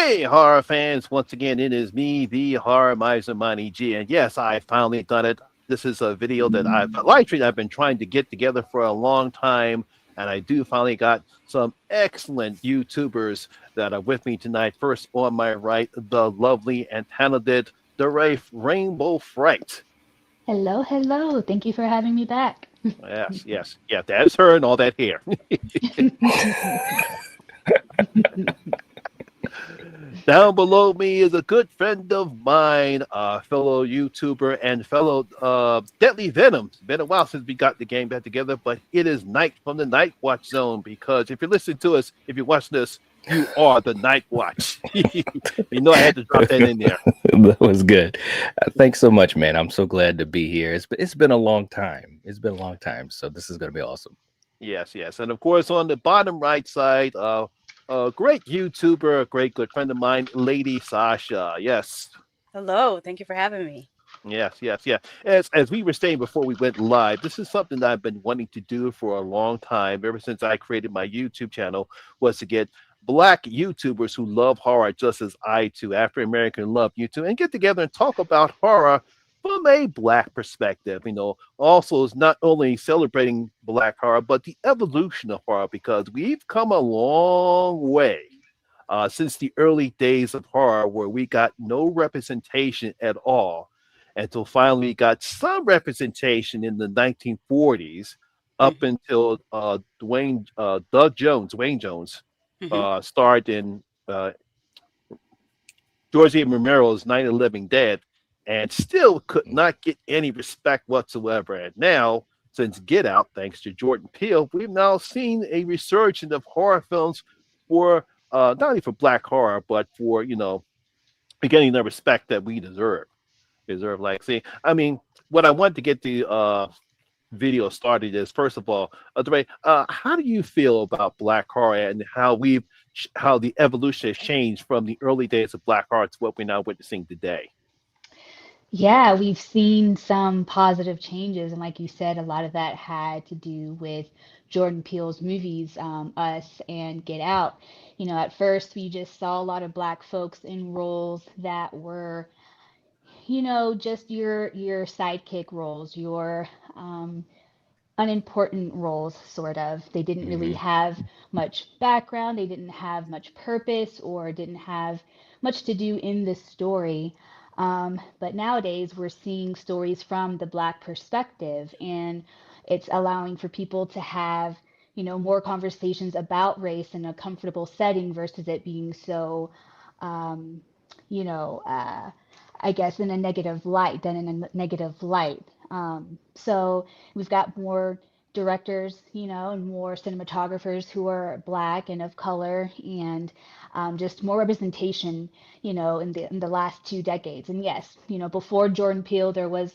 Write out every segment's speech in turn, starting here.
Hey, horror fans! Once again, it is me, the horror miser, Monty G, and yes, I finally done it. This is a video that a live stream I've been trying to get together for a long time, and I do finally got some excellent YouTubers that are with me tonight. First, on my right, the lovely and talented DeRae Rainbow Fright. Hello, hello. Thank you for having me back. Yes, yes, yeah, that's her and all that hair. Down below me is a good friend of mine, fellow YouTuber and fellow Deadly Venom. It's been a while since we got the game back together, but it is Night from the Nightwatch Zone because if you're listening to us, if you're watching this, you are the Nightwatch. You know I had to drop that in there. That was good. Thanks so much, man. I'm so glad to be here. It's been a long time. It's been a long time. So this is going to be awesome. Yes, yes. And of course, on the bottom right side, a great YouTuber, a great good friend of mine, Lady Shasha. Yes. Hello, thank you for having me. Yes, yes, yeah. As we were saying before we went live, this is something that I've been wanting to do for a long time, ever since I created my YouTube channel, was to get black YouTubers who love horror just as I do, African American love YouTube, and get together and talk about horror from a black perspective. Also is not only celebrating black horror, but the evolution of horror, because we've come a long way since the early days of horror, where we got no representation at all until finally we got some representation in the 1940s up until Dwayne Jones, starred in George A. Romero's Night of the Living Dead, and still could not get any respect whatsoever. And now, since Get Out, thanks to Jordan Peele, we've now seen a resurgence of horror films for not only for black horror, but for getting the respect that we deserve. Like, see, I mean, what I want to get the video started is, first of all, DeRae, how do you feel about black horror and how the evolution has changed from the early days of black horror to what we're now witnessing today? Yeah, we've seen some positive changes, and like you said, a lot of that had to do with Jordan Peele's movies, Us and Get Out. At first we just saw a lot of black folks in roles that were, just your sidekick roles, your unimportant roles, sort of. They didn't really have much background, they didn't have much purpose, or didn't have much to do in the story. But nowadays, we're seeing stories from the Black perspective, and it's allowing for people to have, more conversations about race in a comfortable setting versus it being so, um, you know, uh, I guess, in a negative light than in a negative light. So we've got more directors, and more cinematographers who are black and of color, and just more representation, in the last 2 decades. And yes, before Jordan Peele, there was,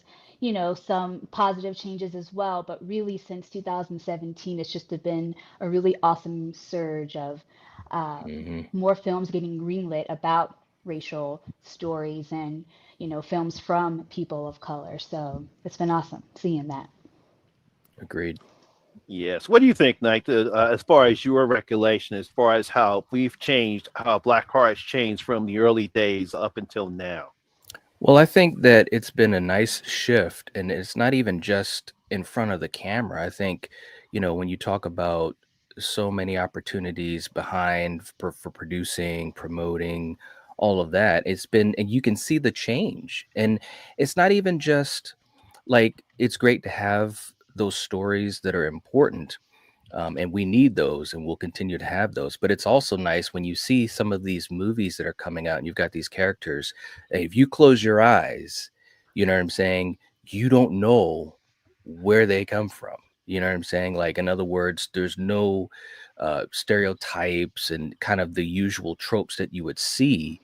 some positive changes as well. But really, since 2017, it's just been a really awesome surge of more films getting greenlit about racial stories and films from people of color. So it's been awesome seeing that. Agreed. Yes. What do you think, Knight, as far as your recollection, as far as how we've changed, how black horror has changed from the early days up until now? Well, I think that it's been a nice shift, and it's not even just in front of the camera. I think, when you talk about so many opportunities behind for producing, promoting, all of that, and you can see the change. And it's not even just like it's great to have those stories that are important, and we need those, and we'll continue to have those. But it's also nice when you see some of these movies that are coming out, and you've got these characters. If you close your eyes, you know what I'm saying, you don't know where they come from. You know what I'm saying? Like, in other words, there's no stereotypes and kind of the usual tropes that you would see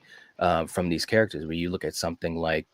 from these characters. When you look at something like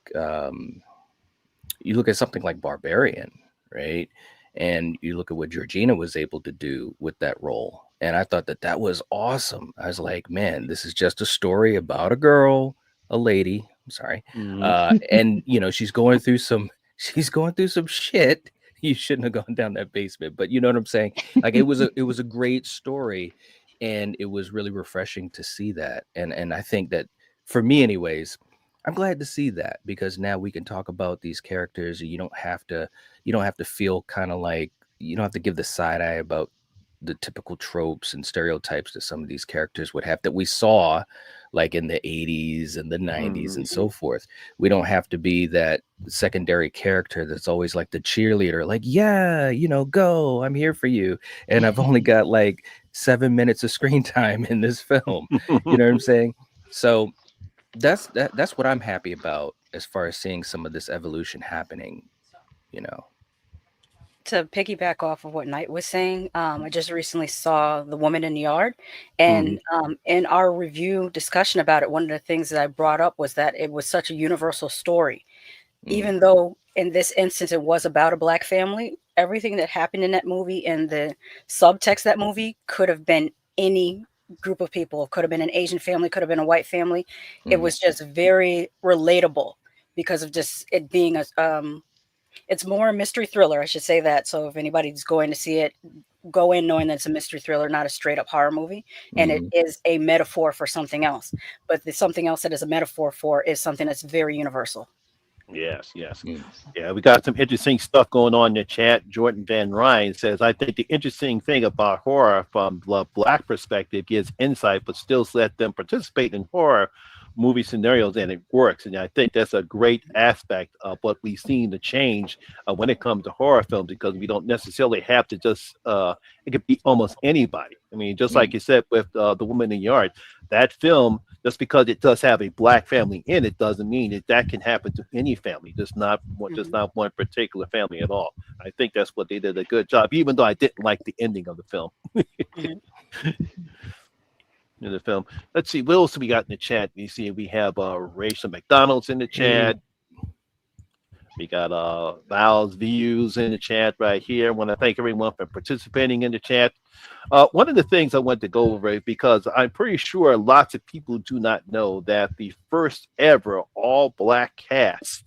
Barbarian, right? And you look at what Georgina was able to do with that role. And I thought that that was awesome. I was like, man, this is just a story about a girl, a lady. I'm sorry. Mhm. And she's going through some shit. You shouldn't have gone down that basement, but you know what I'm saying? Like, it was a great story. and it was really refreshing to see that. And I think that, for me anyways, I'm glad to see that, because now we can talk about these characters, and you don't have to feel kind of like, you don't have to give the side eye about the typical tropes and stereotypes that some of these characters would have, that we saw like in the 80s and the 90s and so forth. We don't have to be that secondary character that's always like the cheerleader, like, yeah, go, I'm here for you, and I've only got like 7 minutes of screen time in this film. You know what I'm saying? So that's what I'm happy about, as far as seeing some of this evolution happening, you know. To piggyback off of what Knight was saying, I just recently saw The Woman in the Yard, and in our review discussion about it, one of the things that I brought up was that it was such a universal story. Even though in this instance it was about a Black family, everything that happened in that movie and the subtext of that movie could have been any group of people. It could have been an Asian family, could have been a white family. It was just very relatable because of just it being it's more a mystery thriller, I should say that. So if anybody's going to see it, go in knowing that it's a mystery thriller, not a straight up horror movie. And it is a metaphor for something else. But the something else that is a metaphor for is something that's very universal. Yes. Yeah, we got some interesting stuff going on in the chat. Jordan Van Ryan says, I think the interesting thing about horror from the Black perspective gives insight, but still let them participate in horror movie scenarios, and it works. And I think that's a great aspect of what we've seen the change when it comes to horror films, because we don't necessarily have to just it could be almost anybody. I mean, just like you said with The Woman in the Yard, that film, just because it does have a Black family in it doesn't mean that can happen to any family, just not one particular family at all. I think that's what they did a good job, even though I didn't like the ending of the film. In the film. Let's see, what else we got in the chat? You see, we have Rachel McDonald's in the chat. We got Val's views in the chat right here. I want to thank everyone for participating in the chat. One of the things I want to go over, because I'm pretty sure lots of people do not know that the first ever all Black cast,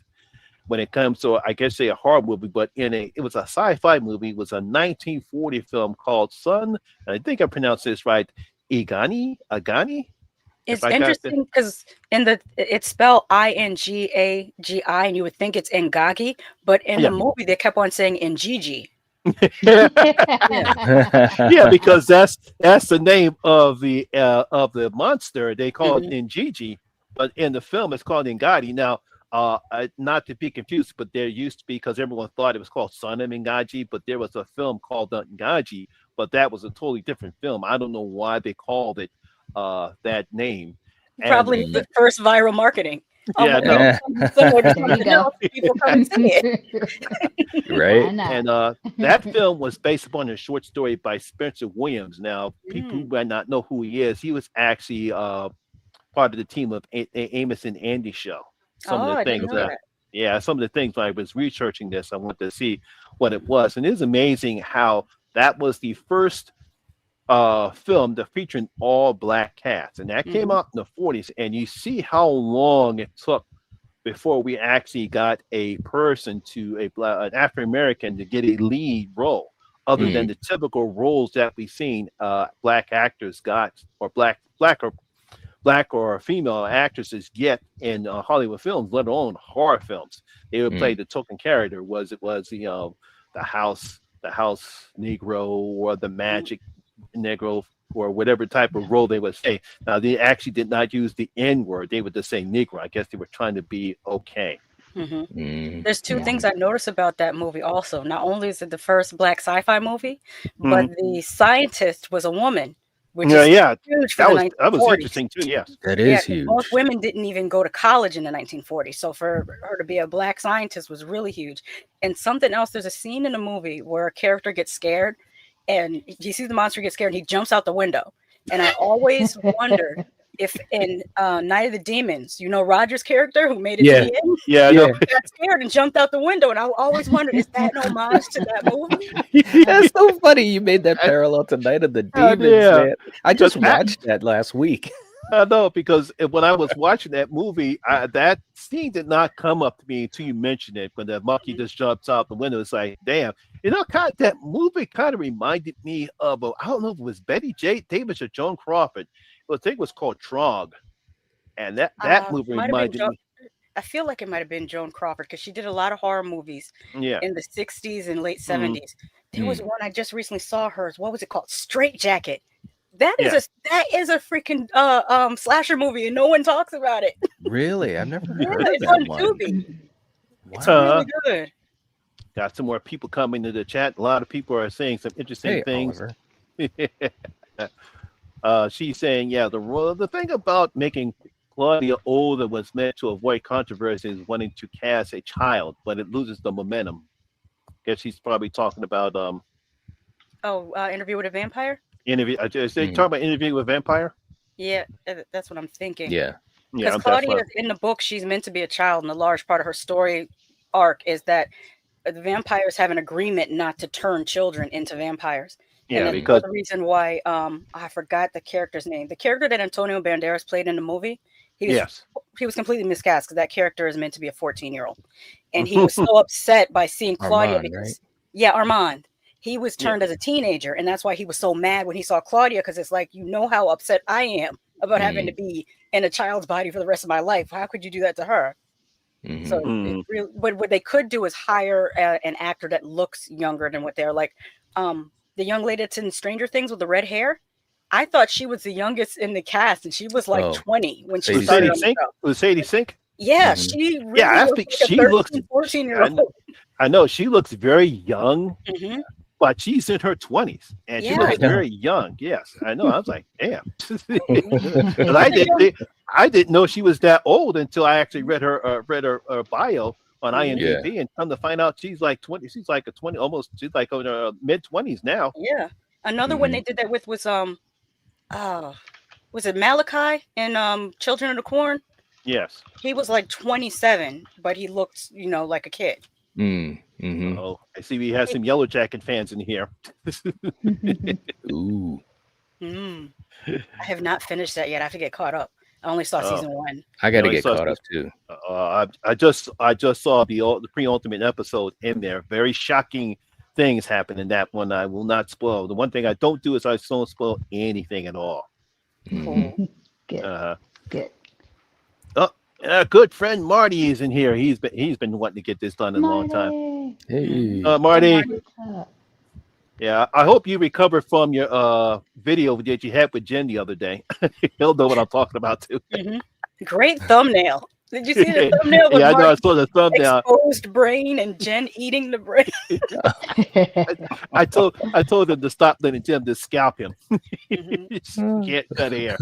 when it comes to, I guess, say a horror movie, but it was a sci-fi movie, was a 1940 film called Son, and I think I pronounced this right, Agani. It's interesting because it's spelled Ingagi, and you would think it's Ngagi, but in the movie they kept on saying Ngigi. Yeah, because that's the name of the monster. They call it Ngigi, but in the film it's called Ngadi. Now, not to be confused, but there used to be, because everyone thought it was called Son of Ngagi, but there was a film called Ngagi, but that was a totally different film. I don't know why they called it that name. Probably the first viral marketing. Yeah, no. There you go. People come see it. Right. And that film was based upon a short story by Spencer Williams. Now, people who might not know who he is, he was actually part of the team of Amos and Andy show. Some of the things some of the things when I was researching this, I wanted to see what it was. And it is amazing how that was the first film that featured an all Black cast, and that came out in the 40s. And you see how long it took before we actually got a person an African American to get a lead role, other than the typical roles that we've seen Black actors got, or black or female actresses get in Hollywood films, let alone horror films. They would play the token character. The house Negro, or the magic Negro, or whatever type of role they would say. Now, they actually did not use the N word. They would just say Negro. I guess they were trying to be okay. There's two things I noticed about that movie also. Not only is it the first Black sci-fi movie, but the scientist was a woman. Which is huge for the 1940s. That was interesting too. Yes, that is huge. Most women didn't even go to college in the 1940s, so for her to be a Black scientist was really huge. And something else, there's a scene in the movie where a character gets scared, and he sees the monster get scared, and he jumps out the window. And I always wondered if in Night of the Demons, Roger's character who made it to the end, he got scared and jumped out the window. And I always wondered, is that an homage to that movie? That's so funny. You made that parallel to Night of the Demons, man. I just watched that last week. I know, because when I was watching that movie, that scene did not come up to me until you mentioned it. When the monkey just jumps out the window, it's like, damn, That movie kind of reminded me of, I don't know if it was Betty J. Davis or Joan Crawford. I think it was called Trog. And that movie Might have been reminded me, I feel like it might have been Joan Crawford because she did a lot of horror movies yeah. in the 60s and late Mm, 70s. There was Mm. one I just recently saw hers. What was it called? Straight Jacket. That is yeah. a freaking slasher movie and no one talks about it. Really? I've never Yeah, heard of it's that on one. Tubi. It's Wow. Uh, really good. got some more people coming to the chat. A lot of people are saying some interesting Hey, things. Oliver. She's saying, yeah, the thing about making Claudia older was meant to avoid controversy is wanting to cast a child, but it loses the momentum. Guess she's probably talking about Oh, Interview with a Vampire? interview. Is they Mm. talking about Interview with Vampire? Yeah, that's what I'm thinking. Yeah. Because Yeah, that's Claudia, what. in the book, she's meant to be a child, and a large part of her story arc is that the vampires have an agreement not to turn children into vampires. And Yeah, that's Mm. because another reason why I forgot the character's name. The character that Antonio Banderas played in the movie, he was yes. he was completely miscast because that character is meant to be a 14-year-old. And he was so upset by seeing Claudia Armand, right? because yeah, Armand. He was Yeah. turned as a teenager, and that's why he was so mad when he saw Claudia, because it's like, you know how upset I am about having to Mm. be in a child's body for the rest of my life. How could you do that to her? So Hmm. it Mm, really, what they could do is hire an actor that looks younger than what they're like. The young lady that's in Stranger Things with the red hair, I thought she was the youngest in the cast, and she was like Oh, 20 when she Sadie was started Sadie on the Sink. Sink? show. Was Sadie Sink? Yeah, Hmm. she Yeah, really I looks think like a she looks. 13, 14 year I, old. I know she looks very young, Hmm. but she's in her 20s and she Yeah, I looks know. very young. Yes, I know. I was like, damn. mhm. Because She's a young. I didn't know she was that old until I actually read her bio on Mhm. Yeah. IMDb, and come to find out she's like 20. She's like a 20, almost. She's like in her mid 20s now. Yeah, another one Hmm. they did that with uh, was it Malachi in Children of the Corn? Yes. He was like 27, but he looked, like a kid. Mm. Hmm. Oh, I see. We have some Yellow Jacket fans in here. Ooh. Mm. I have not finished that yet. I have to get caught up. I only saw Oh, season one. I you got know, to I get saw. caught up too. I just saw the pre-ultimate episode in there. Very shocking things happen in that one. I will not spoil. The one thing I don't do is I don't spoil anything at all. Hmm. Cool. Good, Uh, good. oh, a good friend Marty is in here. He's been wanting to get this done in a long time. Marty, Mhm. Hey. Hi, Marty, Marty. what's up? yeah, I hope you recovered from your video that you had with Jen the other day. He'll know what I'm talking about too. Mhm. Great thumbnail. Did you see the thumbnail with Yeah, I know. I Marty's saw the thumbnail. exposed brain and Jen eating the brain? I told him to stop letting Jim just scalp him. Mhm. Can't cut hair.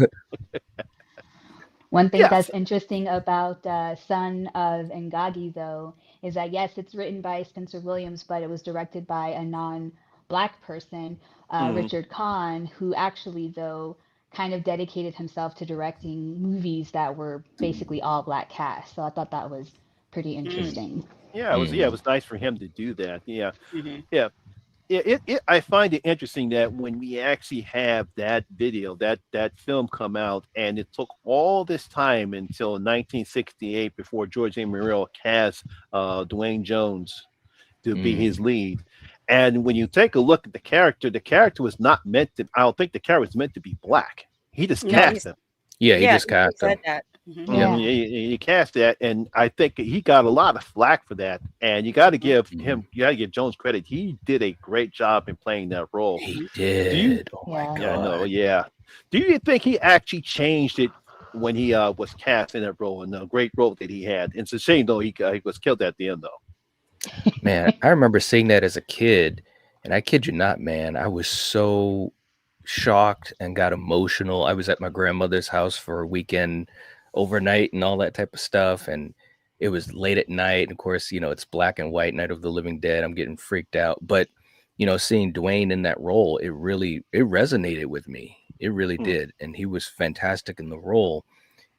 One thing that's Yes. interesting about Son of Ngagi, though, is that yes, it's written by Spencer Williams, but it was directed by a non-black person, Mm, Richard Kahn, who actually, though, kind of dedicated himself to directing movies that were basically all black cast. So I thought that was pretty Mm. interesting. yeah, it was. Yeah, it Hmm. was nice for him to do that. Yeah, Mhm. yeah. I find it interesting that when we actually have that video, that film come out, and it took all this time until 1968 before George A. Morrell cast Dwayne Jones to be Mm. his lead. And when you take a look at the character was not meant to. I don't think the character was meant to be black. He just No, cast he's him. Yeah, he yeah, just he cast said him. that. Mhm. Yep. Yeah. He cast that, and I think he got a lot of flack for that. And you got to give Mhm. him, you got to give Jones credit. He did a great job in playing that role. He Mhm. Do you? did. Oh my Yeah. Yeah, no, God. yeah. Do you think he actually changed it when he was cast in that role, and the great role that he had? It's a shame though he was killed at the end though. Man, I remember seeing that as a kid, and I kid you not, man, I was so shocked and got emotional. I was at my grandmother's house for a weekend overnight and all that type of stuff, and it was late at night. And of course, it's black and white, Night of the Living Dead. I'm getting freaked out, but seeing Dwayne in that role, it resonated with me. It really Hmm. did, and he was fantastic in the role.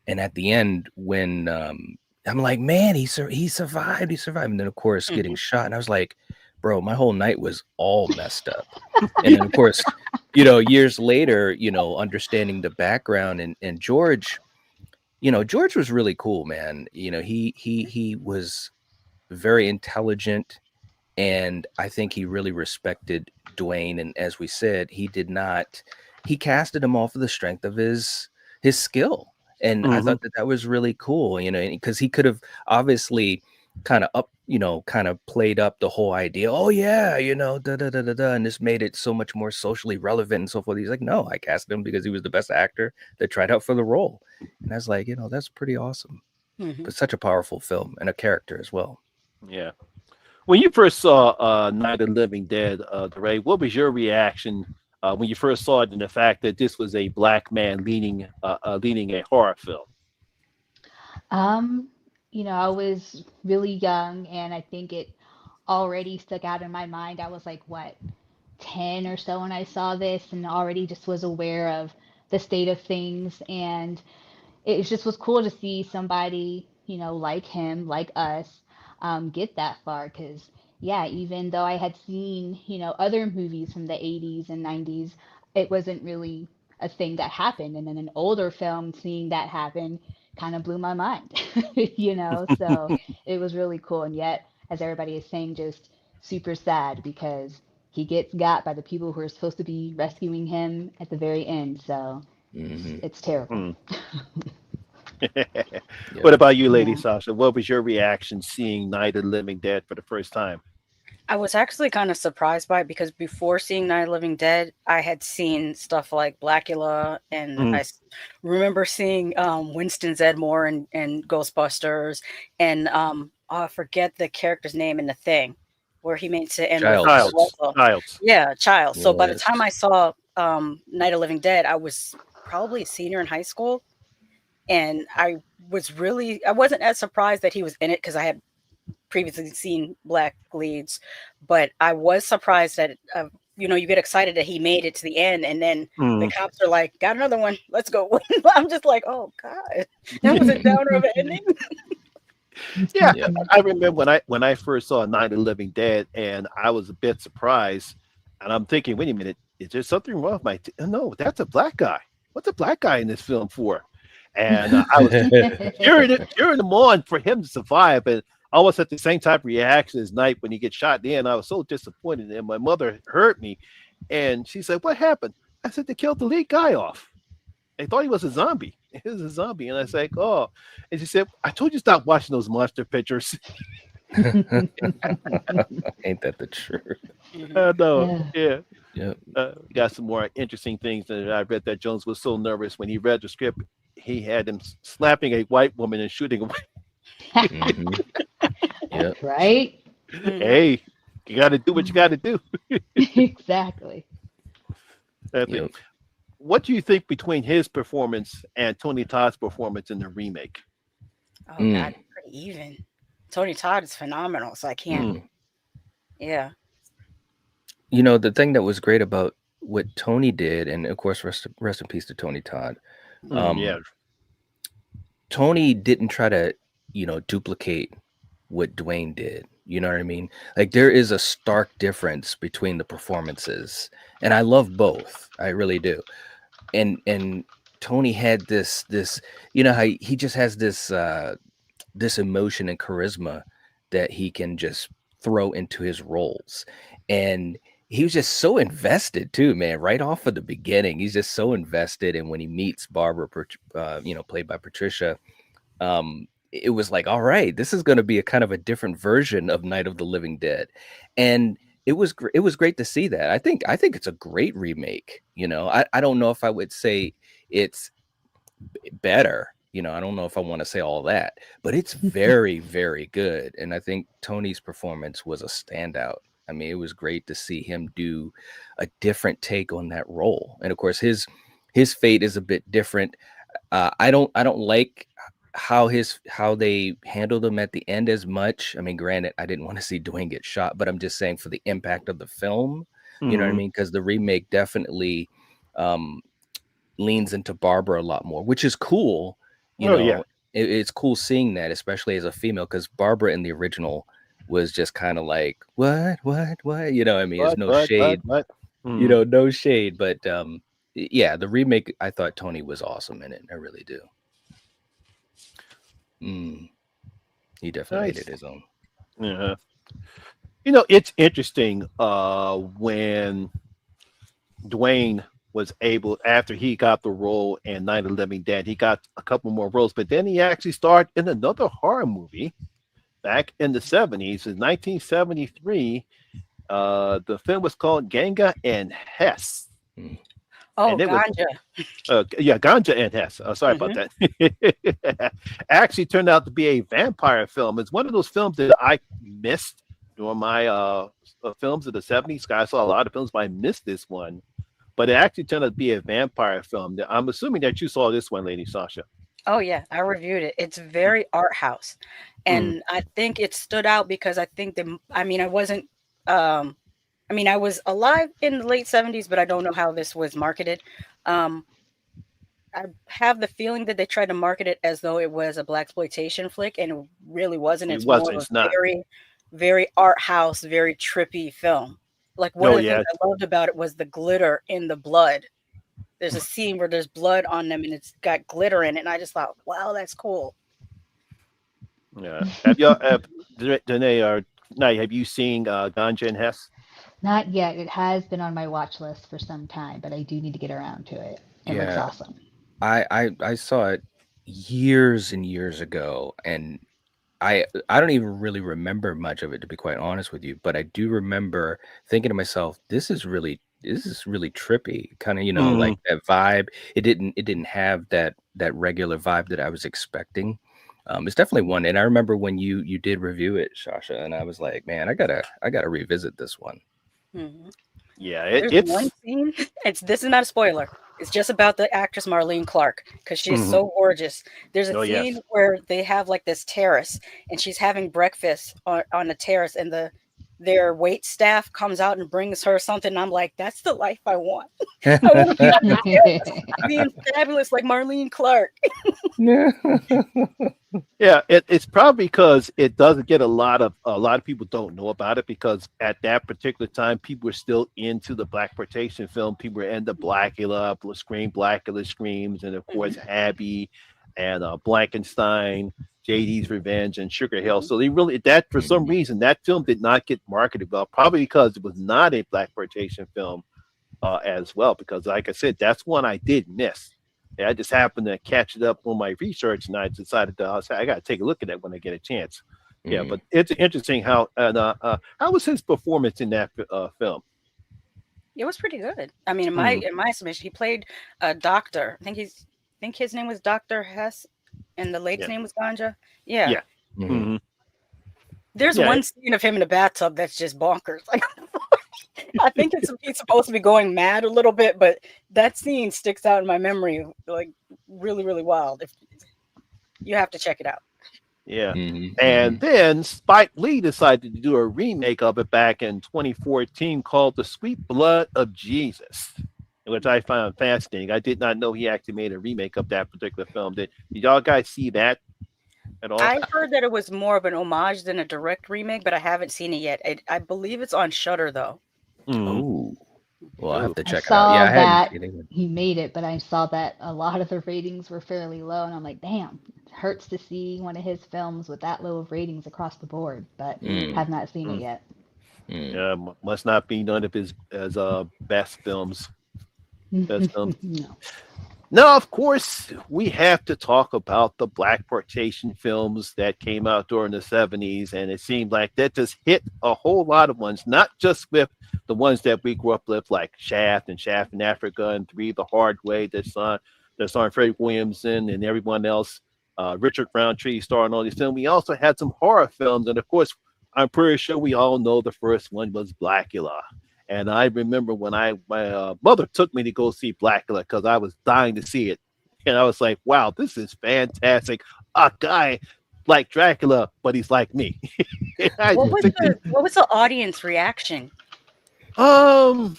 And at the end, when I'm like, man, he survived, and then of course getting Mhm. shot, and I was like, bro, my whole night was all messed up. And then of course, years later, understanding the background and George, George was really cool, man. He was very intelligent. And I think he really respected Dwayne. And as we said, he casted him off of the strength of his skill. And I Hmm. thought that was really cool, because he could have obviously kind of played up the whole idea. Oh yeah, da da da da da, and this made it so much more socially relevant and so forth. He's like, no, I cast him because he was the best actor that tried out for the role. And I was like, that's pretty awesome. Hmm. But such a powerful film and a character as well. Yeah. When you first saw Night of the Living Dead, DeRae, what was your reaction when you first saw it, and the fact that this was a black man leading a horror film? Um, I was really young, and I think it already stuck out in my mind. I was like, what, 10 or so when I saw this, and already just was aware of the state of things. And it just was cool to see somebody, like him, like us, get that far. Because, yeah, even though I had seen, other movies from the 80s and 90s, it wasn't really a thing that happened. And then an older film, seeing that happen kind of blew my mind, So it was really cool. And yet, as everybody is saying, just super sad because he gets got by the people who are supposed to be rescuing him at the very end. So Hmm. it's terrible. Hmm. Yep. What about you, Lady Yeah. Sasha? What was your reaction seeing Night of the Living Dead for the first time? I was actually kind of surprised by it because before seeing Night of the Living Dead, I had seen stuff like Blackula, and Mm, remember seeing Winston Zedmore and Ghostbusters, and I forget the character's name in The Thing, where he makes it in with Childs. Childs. Childs. yeah, Child. So by the time Yes. I saw Night of the Living Dead, I was probably a senior in high school, and I wasn't as surprised that he was in it because I had previously seen black leads, but I was surprised that you get excited that he made it to the end, and then the Mm. cops are like, "Got another one, let's go." I'm just like, "Oh God, that was a Hmm. downer of an ending." Yeah, Yep. I remember when I first saw Night of the Living Dead, and I was a bit surprised, and I'm thinking, wait a minute, is there something wrong with my? No, that's a black guy. What's a black guy in this film for? And I was cheering him on for him to survive, but almost at the same type of reaction as Night when he gets shot in. I was so disappointed, and my mother heard me, and she said, "What happened?" I said, "They killed the lead guy off. They thought he was a zombie. He was a zombie." And I said, "Oh," and she said, "I told you stop watching those monster pictures." Ain't that the truth? Hmm. I know. Yeah. Yeah. Yep. Got some more interesting things that I read that Jones was so nervous when he read the script. He had him slapping a white woman and shooting him. Hmm. Yep. Right? Hmm. Hey, you got to do what you got to do. Exactly. I think. Yep. What do you think between his performance and Tony Todd's performance in the remake? Oh God, Mm. it's pretty even. Tony Todd is phenomenal, so I can't. Mm, Mm. Yeah. The thing that was great about what Tony did, and of course, rest in peace to Tony Todd. yeah. Um, Tony didn't try to, duplicate what Dwayne did. You know what I mean? Like there is a stark difference between the performances, and I love both. I really do. And Tony had this, how he just has this emotion and charisma that he can just throw into his roles. And he was just so invested too, man. Right off of the beginning, he's just so invested. And when he meets Barbara, played by Patricia, it was like, all right, this is going to be a kind of a different version of Night of the Living Dead, and it was great to see that. I think it's a great remake. I don't know if I would say it's better. I don't know if I want to say all that, but it's very, very good. And I think Tony's performance was a standout. I mean, it was great to see him do a different take on that role. And of course, his fate is a bit different. I don't like how they handled him at the end as much. I mean, granted, I didn't want to see Dwayne get shot, but I'm just saying for the impact of the film, you know what I Hmm. mean? Because the remake definitely um leans into Barbara a lot more, which is cool. You Oh yeah. know, it's cool seeing that, especially as a female, because Barbara in the original was just kind of like, what? I mean, there's What? no What? What? shade, What? Hmm. no shade, but yeah, the remake, I thought Tony was awesome in it. I really do. Mm, he definitely made it Nice. his own. Yeah. It's interesting when Dwayne was able, after he got the role in Night of the Living Dead, he got a couple more roles, but then he actually starred in another horror movie back in the 70s, in 1973. The film was called Ganga and Hess. Mm. Oh, And it was ganja. yeah, Ganja and Hess. Sorry about Hmm. that. Actually turned out to be a vampire film. It's one of those films that I missed during my films of the 70s. I saw a lot of films, but I missed this one. But it actually turned out to be a vampire film. I'm assuming that you saw this one, Lady Sasha. Oh yeah, I reviewed it. It's very art house, Mm. and I think it stood out because I think that I mean I wasn't. Um, I mean I was alive in the late 70s, but I don't know how this was marketed. Um, I have the feeling that they tried to market it as though it was a black exploitation flick, and it really wasn't. It It's more wasn't. of It's a not. very, very art house, very trippy film. Like one No, of the things yeah. I loved about it was the glitter in the blood. There's a scene where there's blood on them and it's got glitter in it, and I just thought, wow, that's cool. Yeah. Have y'all, Danae or Night, have you seen Ganja and Hess? Not yet. It has been on my watch list for some time, but I do need to get around to it. It looks Yeah, awesome. I saw it years and years ago, and I don't even really remember much of it, to be quite honest with you. But I do remember thinking to myself, this is really trippy, kind of, Mm. like that vibe. It didn't have that regular vibe that I was expecting. It's definitely one, and I remember when you did review it, Shasha, and I was like, man, I gotta revisit this one. Mhm. Yeah, There's one it's. scene. It's This is not a spoiler. It's just about the actress Marlene Clark because she is Mhm. so gorgeous. There's a Oh, scene yes. where they have like this terrace, and she's having breakfast on the terrace, and their wait staff comes out and brings her something. And I'm like, that's the life I want. I want to be on the terrace, being fabulous like Marlene Clark. Yeah, it's probably because it doesn't get a lot of people don't know about it because at that particular time people were still into the black exploitation film. People were into Blackula, Scream, Blackula screams, and of course Mhm, Abby and Blankenstein, JD's Revenge, and Sugar Hill. mhm, So they really that for some Mhm. reason that film did not get marketed well, probably because it was not a black exploitation film as well. Because, like I said, that's one I did miss. And I just happened to catch it up on my research, and I decided to I got to take a look at that when I get a chance. Yeah, Mhm. but it's interesting how was his performance in that film? it was pretty good. I mean, in my Mm, in my estimation, he played a doctor. I think his name was Doctor Hess, and the lady's yeah, name was Ganja. Yeah, yeah, Mhm. hmm there's yeah, one scene of him in the bathtub that's just bonkers. Like, I think he's supposed to be going mad a little bit, but that scene sticks out in my memory like really, really wild. If you have to check it out. yeah. Mhm. And Mhm. then Spike Lee decided to do a remake of it back in 2014 called "The Sweet Blood of Jesus," which I found fascinating. I did not know he actually made a remake of that particular film. Did y'all guys see that at all? I heard that it was more of an homage than a direct remake, but I haven't seen it yet. I believe it's on Shutter though. Mm. Oh, well, I have Oh, to I check it out. saw Yeah, I hadn't that seen it. he made it, but I saw that a lot of the ratings were fairly low, and I'm like, damn, it hurts to see one of his films with that low of ratings across the board, but Mm, have not seen it mm. yet. mm. Yeah, must not be none of his as best films. Best films. No. Now, of course, we have to talk about the black exploitation films that came out during the 70s, and it seemed like that just hit a whole lot of ones, not just with the ones that we grew up with, like Shaft in Africa and Three the Hard Way, that's on Freddie Williamson and everyone else, Richard Roundtree starring all these films. We also had some horror films, and of course, I'm pretty sure we all know the first one was Blackula. And I remember when my mother took me to go see Blackula because I was dying to see it, and I was like, "Wow, this is fantastic! A guy like Dracula, but he's like me." I What was think the what was the audience reaction? um,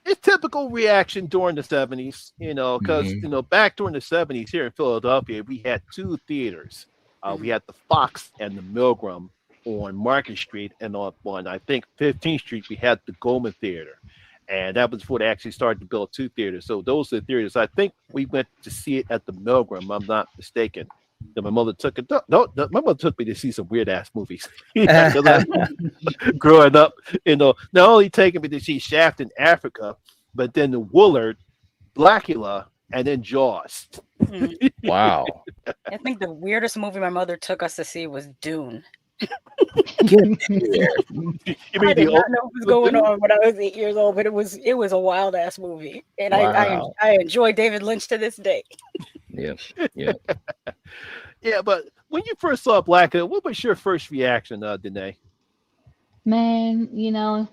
it's typical reaction during the 70s, because Mhm. back during the 70s here in Philadelphia, we had two theaters. We Mhm. had the Fox and the Milgram on Market Street, and on I think 15th Street we had the Goldman Theater, and that was before they actually started to build two theaters. So those are the theaters. I think we went to see it at the Milgram. I'm not mistaken. Then my mother took it. No, my mother took me to see some weird ass movies. Yeah, 'cause growing up, not only taking me to see Shaft in Africa, but then the Woolard, Blackula, and then Jaws. Mm. Wow. I think the weirdest movie my mother took us to see was Dune. Get here. You I mean the did not old know what was the going dude? on when I was 8 years old, but it was a wild ass movie, and Wow. I enjoy David Lynch to this day. Yeah. Yeah. Yeah, but when you first saw Blackula, what was your first reaction, Danae? Man, y'all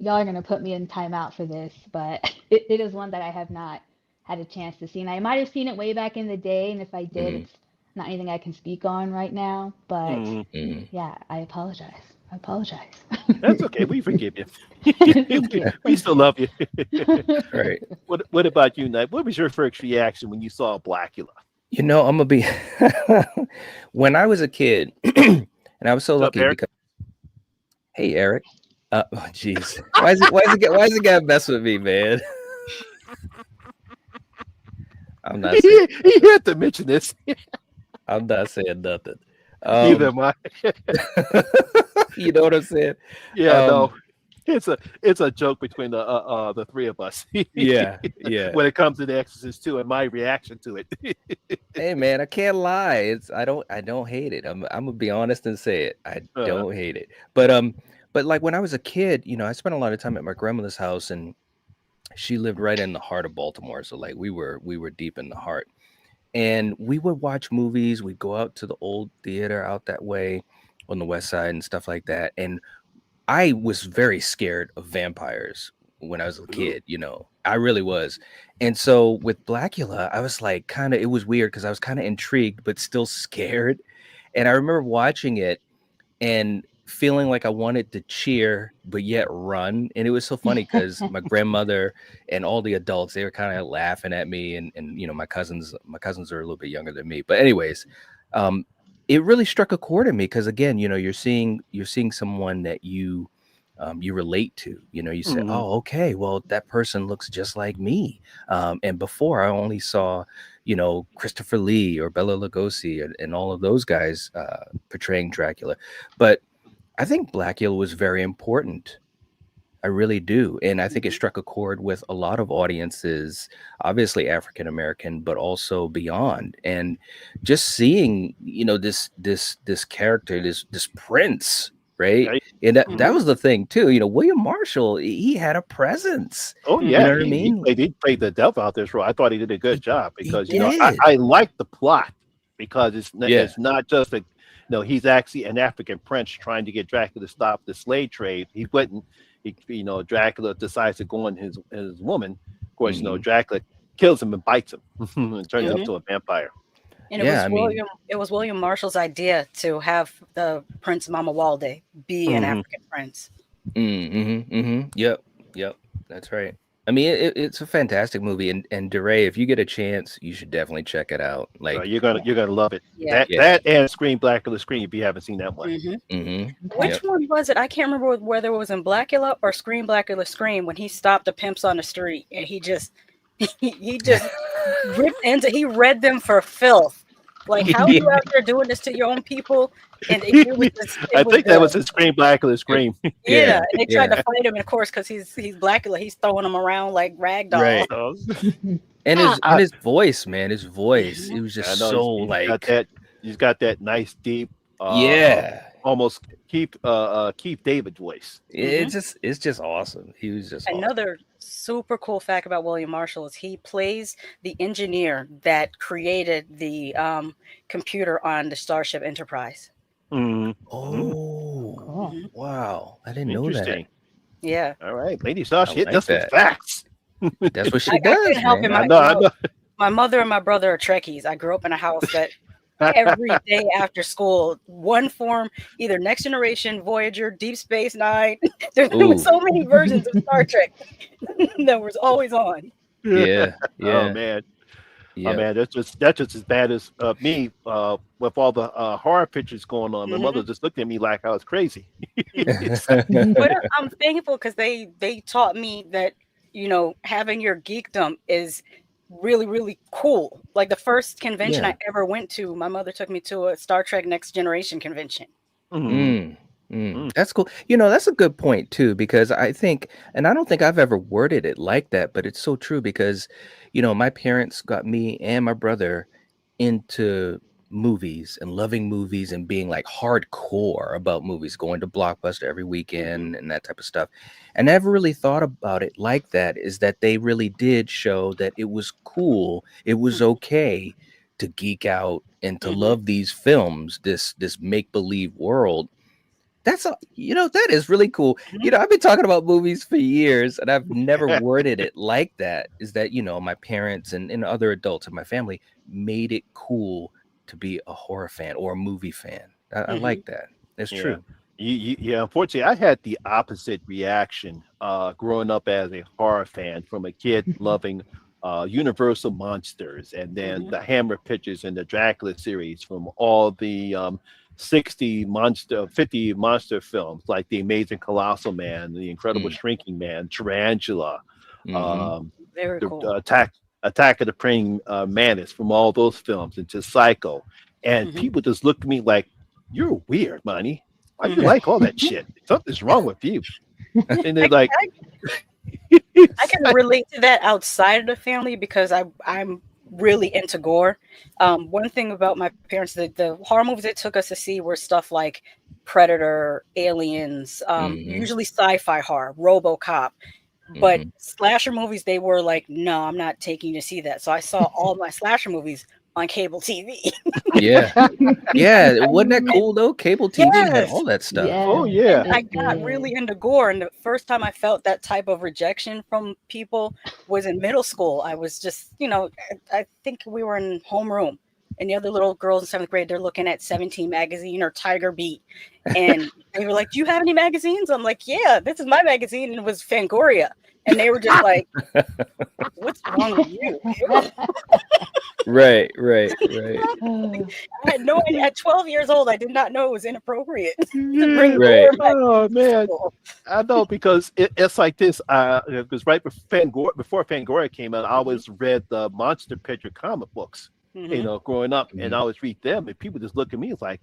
are gonna put me in timeout for this, but it is one that I have not had a chance to see. And I might have seen it way back in the day, and if I did, Mm, it's not anything I can speak on right now. But Mm, mm. yeah, I apologize. I apologize. that's okay. We forgive you. Thank you. We Thank still you. love you. Right. What about you, Knight? What was your first reaction when you saw Blackula? I'm gonna be when I was a kid, and I was so What's up, lucky Eric? because hey Eric. Oh jeez. Why is it gotta mess with me, man? I'm not saying He had to mention this. I'm not saying nothing. Neither am I. You know what I'm saying? Yeah, Um, no. It's a joke between the three of us yeah, yeah. when it comes to the Exorcist 2 and my reaction to it. Hey man, I can't lie. I don't hate it. I'm gonna be honest and say it. I Uh, don't hate it. But like when I was a kid, I spent a lot of time at my grandmother's house, and she lived right in the heart of Baltimore. So like we were deep in the heart. And we would watch movies. We'd go out to the old theater out that way on the west side and stuff like that. And I was very scared of vampires when I was a ooh, kid, I really was. And so with Blackula, I was like it was weird because I was kind of intrigued, but still scared. And I remember watching it and feeling like I wanted to cheer, but yet run. And it was so funny because my grandmother and all the adults, they were kind of laughing at me. And my cousins are a little bit younger than me. But anyways, um, it really struck a chord in me because again, you're seeing someone that you relate to. You say, mhm. oh, okay, well, that person looks just like me. And before I only saw, Christopher Lee or Bela Lugosi and all of those guys portraying Dracula. But I think Blackula was very important. I really do. And I think it Mhm. struck a chord with a lot of audiences, obviously African American, but also beyond. And just seeing, this character, this prince, right? Right? And that Mhm. was the thing too. William Marshall, he had a presence. Oh You know yeah, Mhm. what I he mean? played the devil out this role. I thought he did a good He job he because did. I like the plot because Yeah. it's not just a he's actually an African prince trying to get Dracula to stop the slave trade. He wouldn't. Dracula decides to go on his woman. Of course, Hmm. Dracula kills him and bites him and turns him Yep. Mhm. into a vampire. And Yeah. I mean, It was William Marshall's idea to have the Prince Mama Walde be an Hmm. African prince. Yep. Yep. That's right. I mean, it's a fantastic movie, and DeRae, if you get a chance, you should definitely check it out. Like, You're gonna love it. Yeah. That yeah. that and Scream Blackula Scream if you haven't seen that one. Mhm. Okay. Which Yep. one was it? I can't remember whether it was in Blackula or Scream Blackula Scream when he stopped the pimps on the street and he just he just he read them for filth. Like, how are Yeah. you out there doing this to your own people? And it I was think that was his Scream Blackula Scream. yeah, Yeah. and they tried to Yeah. fight him, and of course, because he's Blackula, he's throwing them around like rag dolls. Right. So, And his I, and his voice, man, his voice, Mhm. it was I just know so got like, that. He's got that nice, deep, yeah. almost Keith David voice. Mhm. It's just awesome. He was just awesome. Another super cool fact about William Marshall is he plays the engineer that created the computer on the Starship Enterprise. Mm, mm, Oh, Cool. Mhm. wow. I didn't know that. interesting. Yeah, All right, Lady I Shasha hitting like us with that. facts. That's what she I couldn't does, help it. man. I know. My mother and my brother are Trekkies. I grew up in a house that every day after school, one form, either Next Generation, Voyager, Deep Space Nine. There was Ooh, so many versions of Star Trek that was always on. yeah, Oh yeah, man, oh yep. man, that's just as bad as me with all the horror pictures going on. My Mhm. mother just looked at me like I was crazy. Mhm. But I'm thankful because they taught me that having your geekdom is really, really cool. Like the first convention Yeah. I ever went to, my mother took me to a Star Trek Next Generation convention. Mhm. Mm, Mm. that's cool. That's a good point too, because I think, and I don't think I've ever worded it like that, but it's so true because, my parents got me and my brother into movies and loving movies and being like hardcore about movies, going to Blockbuster every Mhm. weekend and that type of stuff. And I never really thought about it like that, is that they really did show that it was cool, it was Mhm. okay to geek out and to Mhm. love these films, this make-believe world. That is really cool. Mhm. I've been talking about movies for years and I've never worded it like that. Is that, my parents and other adults in my family made it cool to be a horror fan or a movie fan. I Mhm. like that. It's Yeah. true. Yeah, unfortunately, I had the opposite reaction growing up as a horror fan from a kid loving Universal monsters and then Mhm. the Hammer pictures and the Dracula series from all the 50 monster films like The Amazing Colossal Man, The Incredible Mm, Shrinking Man, Tarantula, mm-hmm. um, Very the cool. Attack of the Praying Mantis from all those films into Psycho. And Mhm. people just looked at me like, you're weird, money. Why you Mhm. like all that shit? Something's wrong with you. And they're I, like, I I it's can like, relate to that outside of the family because I'm really into gore. One thing about my parents, the horror movies they took us to see were stuff like Predator, Aliens, Mm-hmm. usually sci-fi horror, RoboCop. But Mm-hmm. slasher movies, they were like, no, I'm not taking you to see that. So I saw all my slasher movies on cable TV. Yeah. Yeah. Wasn't that Mm, cool though? Cable TV had Yes. all that stuff. oh yes, yeah. And I it got did. really into gore, and the first time I felt that type of rejection from people was in middle school. I was just, I think we were in homeroom, and the other little girls in seventh grade, they're looking at 17 magazine or Tiger Beat, and they were like, "Do you have any magazines?" I'm like, "Yeah, this is my magazine," and it was Fangoria, and they were just like, "What's wrong with you?" Right, right, right, Oh, I had no idea. At 12 years old, I did not know it was inappropriate to Yeah. bring right. gore back Oh to man. school. I know because it's like this. Because right before Fangoria came out, I Hmm. always read the Monster Picture comic books. Hmm. Growing up, and Mhm. I always read them, and people just look at me. It's like,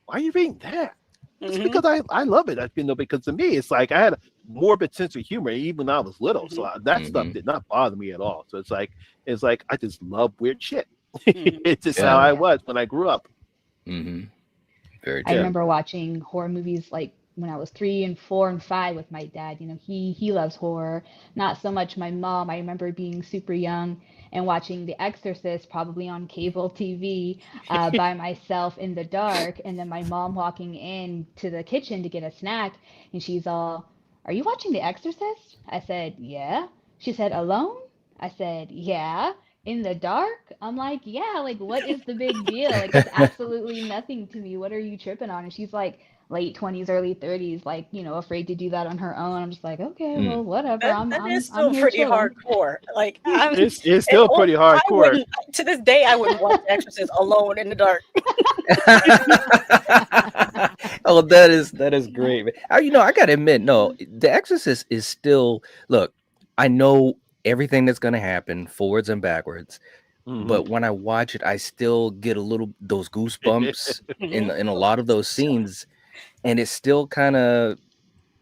why are you reading that? It's Hmm. because I love it. Because to me, it's like I had a morbid sense of humor even when I was little. So Hmm. that stuff Mhm. did not bother me at all. So it's like I just love weird shit. Hmm. It's just how Yeah. I yeah. was when I grew up. Mhm. Very I Yeah. true. remember watching horror movies like when I was 3 and 4 and 5 with my dad. He loves horror. Not so much my mom. I remember being super young and watching The Exorcist probably on cable TV by myself in the dark, and then my mom walking in to the kitchen to get a snack, and she's all, "Are you watching The Exorcist?" I said, "Yeah." She said, "Alone?" I said, "Yeah." In the dark? I'm like, yeah, like what is the big deal? Like it's absolutely nothing to me. What are you tripping on? And she's like late 20s, early 30s, like, afraid to do that on her own. I'm just like, okay, Mm. well, whatever. That I'm that I'm is I'm still here pretty chilling. hardcore. Like It's still pretty I hardcore. wouldn't to this day I wouldn't watch The Exorcist alone in the dark. Oh, that is great, man. I gotta admit, no, The Exorcist is still. Look, I know everything that's gonna happen forwards and backwards, Hmm. but when I watch it, I still get a little those goosebumps in Mhm. in a lot of those scenes, and it still kind of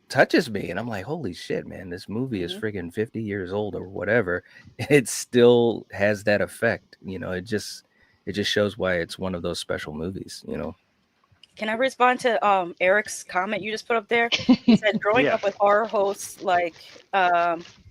touches me, and I'm like, holy shit, man, this movie is Mhm. friggin' 50 years old or whatever. It still has that effect. It just shows why it's one of those special movies. Can I respond to Eric's comment you just put up there? He said growing Yeah. up with horror hosts like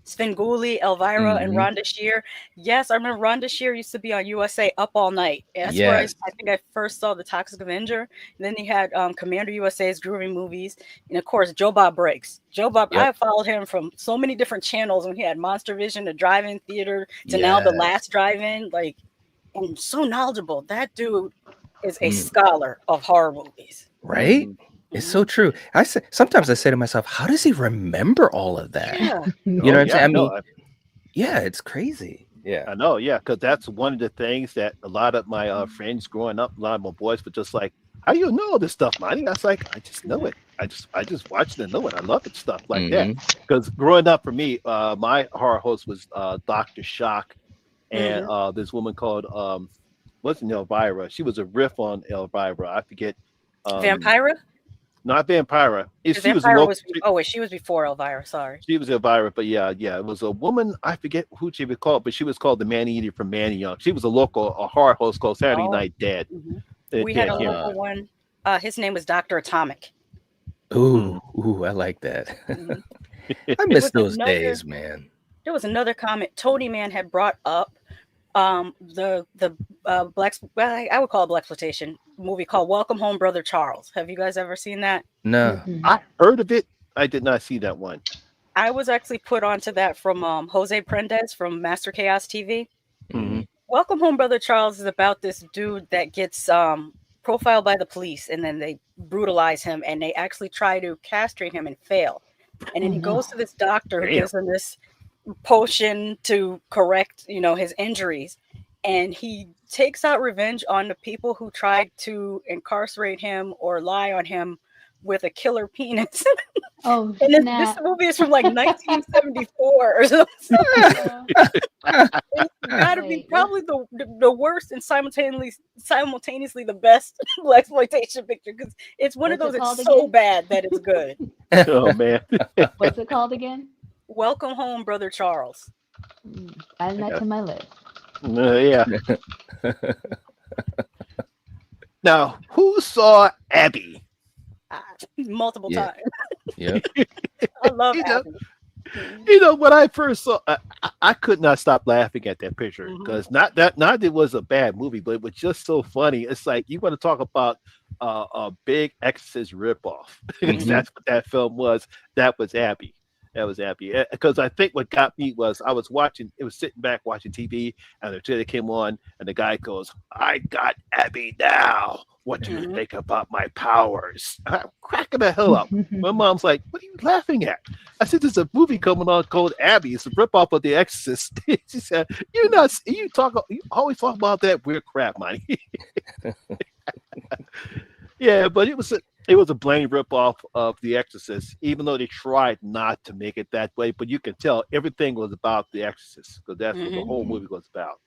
Svengoolie, Elvira, and Hmm. Rhonda Shear. Yes, I remember Rhonda Shear used to be on USA Up All Night. And that's where Yes. I think I first saw the Toxic Avenger. And then he had Commander USA's groovy movies. And of course, Joe Bob Briggs. Joe Bob, I Yep. have followed him from so many different channels when he had Monster Vision, the drive-in theater, to now the Yes. last drive-in. Like, and so knowledgeable. That dude is a Mm. scholar of horror movies. Right? Hmm. It's Mhm. so true. Sometimes I say to myself, how does he remember all of that? Yeah. You Oh know what I'm yeah, saying? I I know. mean, yeah, it's crazy. Yeah. I know, yeah, because that's one of the things that a lot of my friends growing up, a lot of my boys were just like, "How do you know this stuff, Monty?" I was like, "I just know Mhm. it. I just watched it and know it. I love it, stuff like that." Hmm. Because growing up for me, my horror host was Doctor Shock and Mm-hmm. this woman called wasn't Elvira. She was a riff on Elvira. I forget. Um, Vampira. not Vampira. She was a Vampira local. was. Oh wait, she was before Elvira. Sorry. She was Elvira, but yeah, it was a woman. I forget who she was called, but she was called the Man Eater from Manny Young. She was a horror host called Saturday Oh. Night Dead. Hmm. We had Dead a here. local one. His name was Doctor Atomic. Ooh, Mm. ooh, I like that. Hmm. I There miss was those another. days, man. There was another comment Tony Man had brought up. The well, I would call it black exploitation movie called Welcome Home, Brother Charles. Have you guys ever seen that? No. I heard of it. I did not see that one. I was actually put onto that from Jose Prendez from Master Chaos TV. Hmm. Welcome Home, Brother Charles is about this dude that gets profiled by the police, and then they brutalize him, and they actually try to castrate him and fail. And then Oh he no. goes to this doctor who Damn. gives him this potion to correct, his injuries, and he takes out revenge on the people who tried to incarcerate him or lie on him with a killer penis. Oh And this snap. movie is from like 1974 or something. Oh, It's got to be wait, probably the worst and simultaneously the best exploitation picture, because it's one of what's those it it's called so again? bad that it's good. Oh man. What's it called again? Welcome Home, Brother Charles. Adding that Yeah. to my list. Yeah. Now, who saw Abby? Multiple Yeah. times. Yep. I love You know, Abby. Mhm. When I first saw, I could not stop laughing at that picture Mhm. because not that it was a bad movie, but it was just so funny. It's like you want to talk about a big Exorcist ripoff. Mhm. That's what that film was. That was Abby. That was Abby. Because I think what got me was I was watching. It was sitting back watching TV, and the trailer came on, and the guy goes, "I got Abby now. What do you Mhm. think about my powers?" I'm cracking the hell up. My mom's like, "What are you laughing at?" I said, "There's a movie coming on called Abby. It's a ripoff of The Exorcist." She said, "You're not. You always talk about that weird crap, money." Yeah, but it was a blatant ripoff of The Exorcist, even though they tried not to make it that way. But you can tell everything was about The Exorcist because that's what the Mhm. whole movie was about.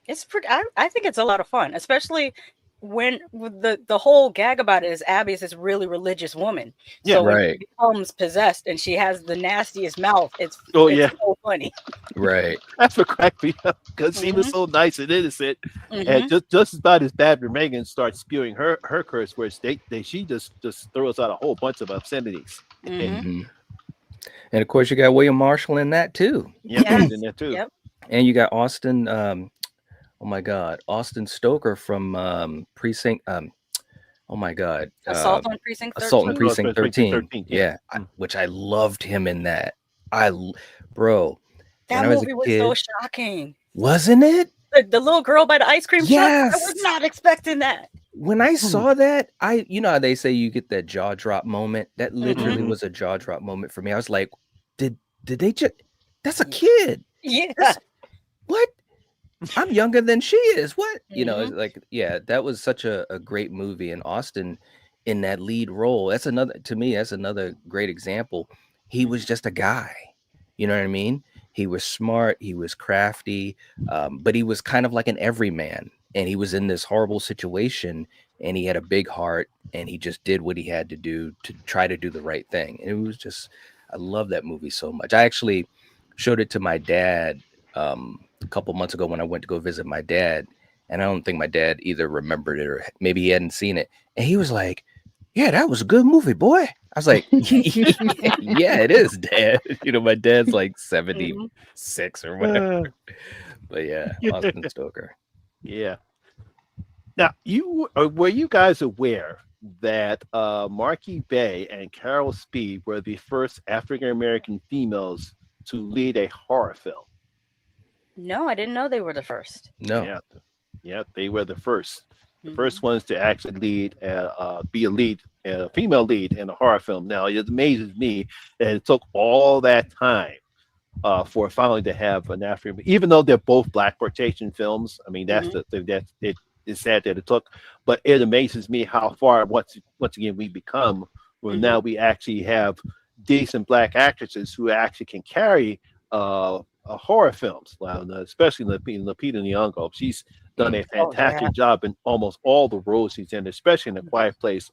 It's pretty. I think it's a lot of fun, especially when with the whole gag about it is Abby is this really religious woman. Yeah. So when she Right. becomes possessed and she has the nastiest mouth, Oh it's yeah, so funny. Right. that's what cracked me up because she was Hmm. so nice and innocent, and Hmm. just about as bad when Megan starts spewing her curse words. She just throws out a whole bunch of obscenities. Hmm. Hmm. And of course, you got William Marshall in that too, Yep, he was in Yes. there too. Yep. and you got Austin. Oh my God, Austin Stoker from Precinct. Oh my God, Assault on Precinct Assault on 13. Precinct 13. 13. Yeah. Yeah, which I loved him in that. Bro, when That I was a movie was so kid, shocking. wasn't it? The little girl by the ice cream truck. I was Yes. not expecting that. When I saw that, you know how they say you get that jaw drop moment. That literally Mhm. was a jaw drop moment for me. I was like, did they just? That's a kid. Yeah. That's what? I'm younger than she is. What? It's Mhm. like, yeah, that was such a great movie. And Austin in that lead role, to me, that's another great example. He was just a guy. You know what I mean? He was smart, he was crafty, but he was kind of like an everyman. And he was in this horrible situation and he had a big heart and he just did what he had to do to try to do the right thing. And it was just, I love that movie so much. I actually showed it to my dad a couple months ago when I went to go visit my dad, and I don't think my dad either remembered it or maybe he hadn't seen it. And he was like, "Yeah, that was a good movie, boy." I was like, "Yeah, it is, Dad." My dad's like Mhm. 76 or whatever. Uh, But yeah, Austin Stoker. yeah. Now, were you guys aware that Marky Bay and Carol Speed were the first African American females to lead a horror film? No, I didn't know they were the first. No. Yeah, yeah, they were the first Mhm. ones to actually be a female lead in a horror film. Now, it amazes me that it took all that time for finally to have an African, even though they're both black exploitation films. I mean, that's Mhm. that it is sad that it took, but it amazes me how far once again we become. Where now Mhm. we actually have decent black actresses who actually can carry horror films, especially Lupita Nyong'o. She's done a Oh yeah. fantastic job in almost all the roles she's in, especially in The Quiet Place,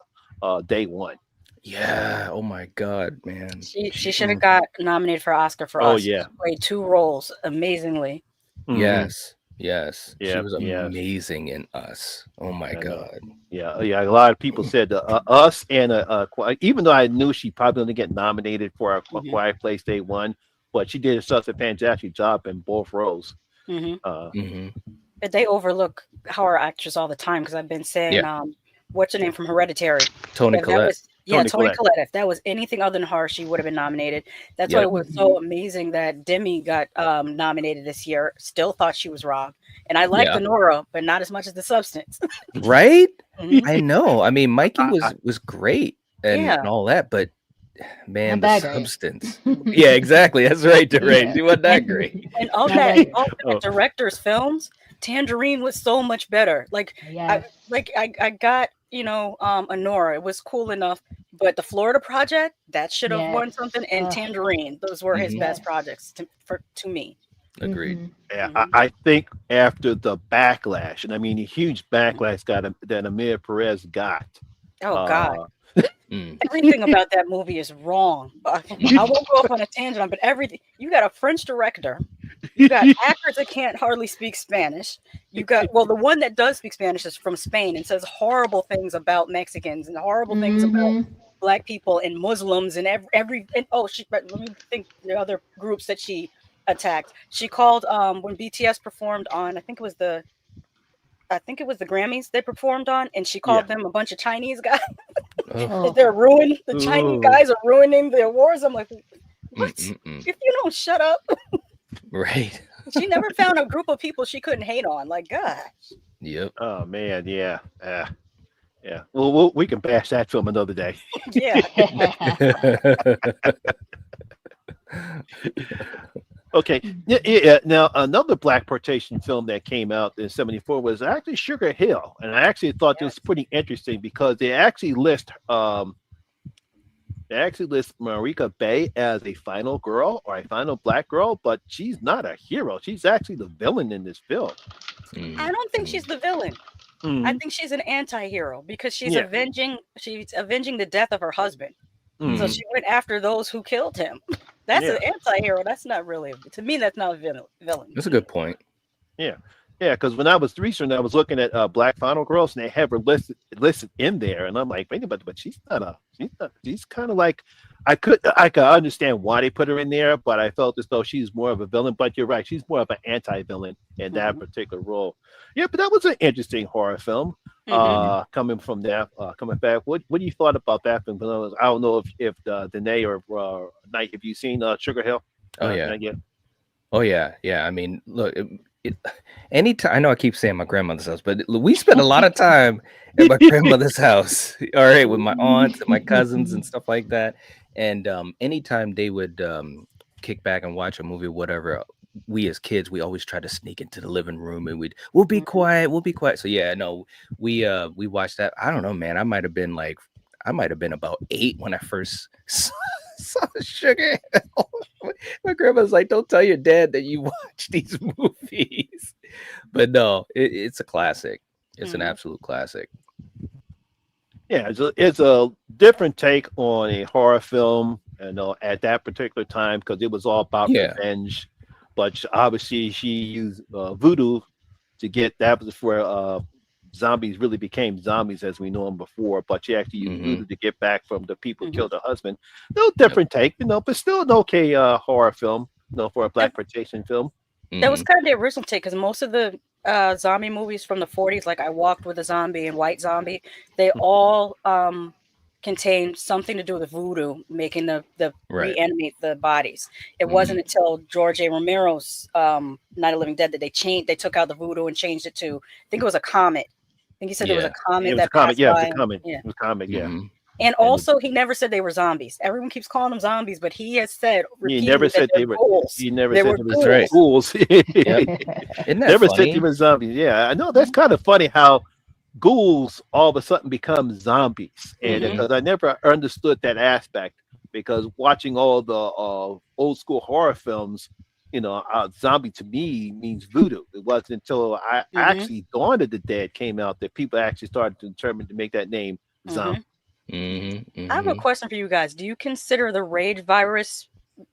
Day One. Yeah. Oh my God, man. She She. should have got nominated for Oscar for Oh Us. She yeah. played two roles amazingly. Hmm. Yes. Yes. She Yeah. was Yeah. amazing in Us. Oh my I know. God. Yeah, yeah. A lot of people said Us and even though I knew she probably going to get nominated for a Hmm. Quiet Place Day One, but she did such a fantastic job in both roles. Hmm. Uh, Hmm. But they overlook horror actors all the time because I've been saying, Yeah. what's her name from Hereditary? Tony If that Collette. was Tony Toni Collette. Collette. If that was anything other than her, she would have been nominated. That's why Yep. it was so amazing that Demi got nominated this year. Still thought she was robbed, and I liked Yeah. the Nora, but not as much as the substance. Right. Hmm. I know. I mean, Mikey I, was great and Yeah. all that, but man, Not the that great. substance. Yeah, exactly. That's right, DeRae. Yeah. She wasn't that great. And Not that great. of that oh, director's films, Tangerine was so much better. Yes. I got Honora. It was cool enough, but the Florida Project that should have won Yes. something. And Ugh. Tangerine, those were his Mhm. best Yes. projects to me. Agreed. Mhm. yeah, Mhm. I think after the backlash, and I mean the huge backlash that Amir Perez got. Oh God, Uh, Mm. everything about that movie is wrong. I won't go off on a tangent on, but everything. You got a French director. You got actors that can't hardly speak Spanish. You got the one that does speak Spanish is from Spain and says horrible things about Mexicans and horrible things about Mhm. Black people and Muslims and every and but let me think the other groups that she attacked. She called when BTS performed on I think it was the Grammys they performed on, and she yeah. called them a bunch of Chinese guys. Ugh. Oh. The Chinese Ooh. guys are ruining the awards. I'm like, what? Mm-mm-mm. If you don't shut up. Right. She never found a group of people she couldn't hate on. Like, gosh. Yep. Oh man, yeah. Yeah. Well, we can bash that film another day. Yeah. Okay. Yeah, yeah. Now, another black exploitation film that came out in '74 was actually Sugar Hill, and I actually thought this was Yes. pretty interesting because they actually list Marika Bay as a final girl or a final black girl, but she's not a hero. She's actually the villain in this film. Mm. I don't think she's the villain. I Mhm. think she's an anti-hero because she's Yeah. avenging the death of her husband. So Mhm. she went after those who killed him. That's Yeah. an anti-hero. That's not really to me. That's not a villain. That's a good point. Yeah. Yeah, because when I was researching, I was looking at Black Final Girls, and they have her listed in there, and I'm like, wait a minute, but she's kind of like, I could understand why they put her in there, but I felt as though she's more of a villain. But you're right, she's more of an anti-villain in that Mhm. particular role. Yeah, but that was an interesting horror film. Mhm. Coming from that, coming back, what do you thought about that film? I don't know if Danae or Knight, have you seen Sugar Hill? Oh yeah. Not yet. Oh yeah. Yeah. I mean, look. Anytime I know I keep saying my grandmother's house, but we spent a lot of time at my grandmother's house. All right, with my aunts and my cousins and stuff like that. And anytime they would kick back and watch a movie, whatever, we as kids, we always try to sneak into the living room and we'll be quiet, we'll be quiet. So yeah, no, we watched that. I don't know, man. I might have been about 8 when I first saw Sugar Hill. My grandma's like, don't tell your dad that you watch these movies. But no, it's a classic. It's an Mhm. absolute classic. Yeah, it's a different take on a horror film, at that particular time because it was all about Yeah. revenge. But obviously, she used voodoo to get that was where zombies really became zombies as we know them before. But she actually used Mhm. voodoo to get back from the people who Mhm. killed her husband. No different take, but still an okay horror film, for a black exploitation film. That was Mhm. kind of the original take because most of the zombie movies from the 40s, like I Walked with a Zombie and White Zombie, they all contained something to do with voodoo, making the Right. reanimate the bodies. It Mhm. wasn't until George A. Romero's Night of the Living Dead that they took out the voodoo and changed it to, I think it was a comet. I think he said there was a Yeah. comet It was a that comic. passed Yeah, it was a by. comic. Yeah. It was a comic. Yeah. Mhm. And And also, he never said they were zombies. Everyone keeps calling them zombies, but he has said he never repeatedly that said they're they were. ghouls. He never They said were they were That's right. ghouls. Yep. Isn't that Never said they funny? were zombies. Yeah, I know that's kind of funny how ghouls all of a sudden become zombies, and Mhm. because I never understood that aspect, because watching all the old school horror films, zombie to me means voodoo. It wasn't until I Mm-hmm. actually Dawn of the Dead came out that people actually started to determine to make that name Mm-hmm. zombie. I have a question for you guys. Do you consider the rage virus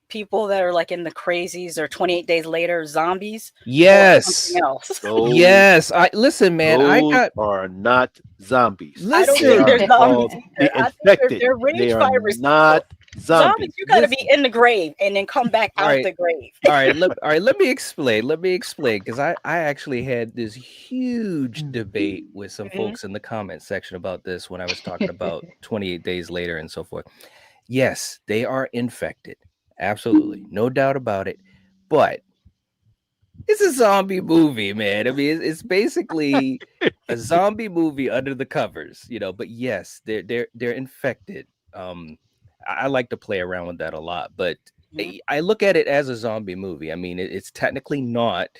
people that are like in the crazies or 28 days later zombies or Yes. something else? Those Yes. I listen, man. I those got are not zombies. I don't They think are they're listen. zombies called either. the I think infected. they're They rage are virus not people. Zombies, zombies. you got to be Listen. in the grave and then come back All out right. the grave. All right, let me explain. Let me explain because I actually had this huge debate with some Mhm. folks in the comment section about this when I was talking about 28 days later and so forth. Yes, they are infected. Absolutely. No doubt about it. But it's a zombie movie, man. I mean, it's basically a zombie movie under the covers, but yes, they're infected. I like to play around with that a lot, but Mhm. I look at it as a zombie movie. I mean, it's technically not.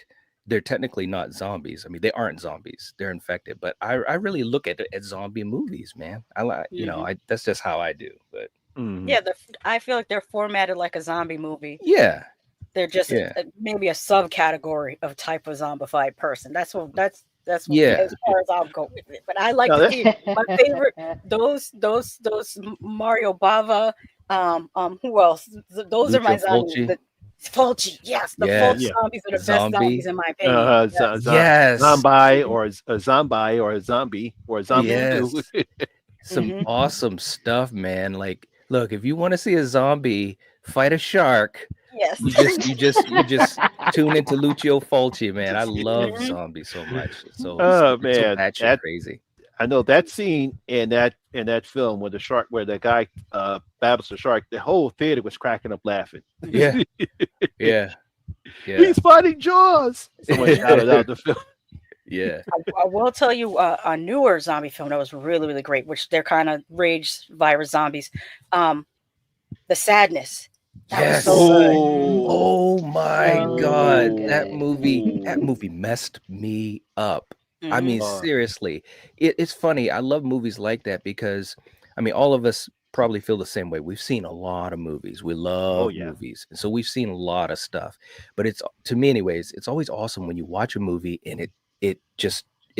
They're technically not zombies. I mean, they aren't zombies. They're infected. But I really look at it as zombie movies, man. I like, Mhm. I that's just how I do. But Mhm. Yeah, I feel like they're formatted like a zombie movie. yeah, They're just yeah, maybe a subcategory of type of zombified person. That's what yeah, as far as I'll go with it. But I like Now to that see my favorite those Mario Bava. Who else? Those are my Lucio zombies. Fulci. The Fulci, yes, the Fulci Yes, yeah. zombies are the best zombies zombie. in my opinion. Yes. Yes. Zombie Mhm. or a zombie or a zombie or a zombie Mhm. too. Yes. Some Mhm. awesome stuff, man. Like, look, if you want to see a zombie fight a shark, Yes. you just tune into Lucio Fulci, man. I love Mhm. zombies so much. It's so Oh it's so man, batshit that crazy. I know that scene in that film where the shark, where the guy battles the shark, the whole theater was cracking up laughing. Yeah, Mhm. yeah, yeah. He's fighting Jaws. Someone shouted out the film. Yeah. I will tell you a newer zombie film that was really, really great, which they're kind of rage virus zombies. Um, The Sadness. That was so Yes. good. Oh, Oh my So God. That good. movie messed me up. I Hmm. mean, seriously. It's funny. I love movies like that because I mean, all of us probably feel the same way. We've seen a lot of movies. We oh love yeah. movies. And so we've seen a lot of stuff. But it's to me anyways, it's always awesome when you watch a movie and it